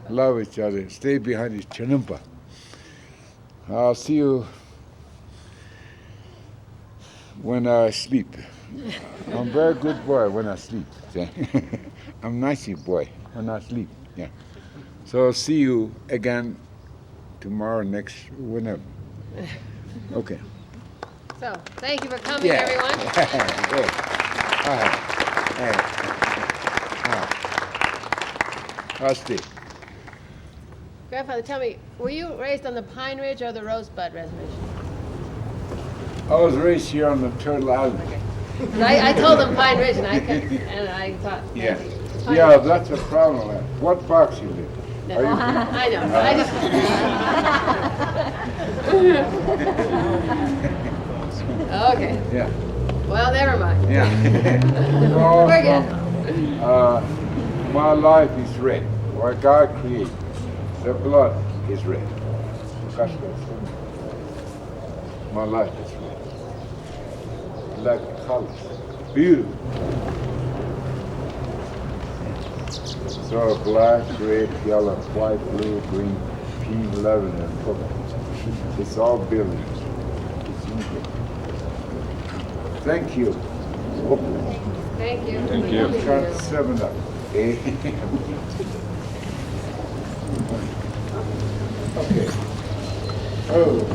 Love each other. Stay behind his chanumpa. I'll see you when I sleep. I'm a very good boy when I sleep. I'm a nicey boy when I sleep. Yeah. So I'll see you again tomorrow, next, whenever. Okay. So, thank you for coming, everyone. I'll stay. Grandfather, tell me, were you raised on the Pine Ridge or the Rosebud Reservation? I was raised here on the Turtle Island. Okay. I told them Pine Ridge, and I thought. Yeah. Yeah, that's a problem. What box you live? No, I know. I just. Okay. Yeah. Well, never mind. Yeah. Forget. My life is red. What God created, the blood is red. My life is red. Like colors. Beautiful. So black, red, yellow, white, blue, green, pink, lavender, and purple. It's all buildings. It's unique. Thank you. Thank you. Thank you. Cut 7 up. Okay. Oh.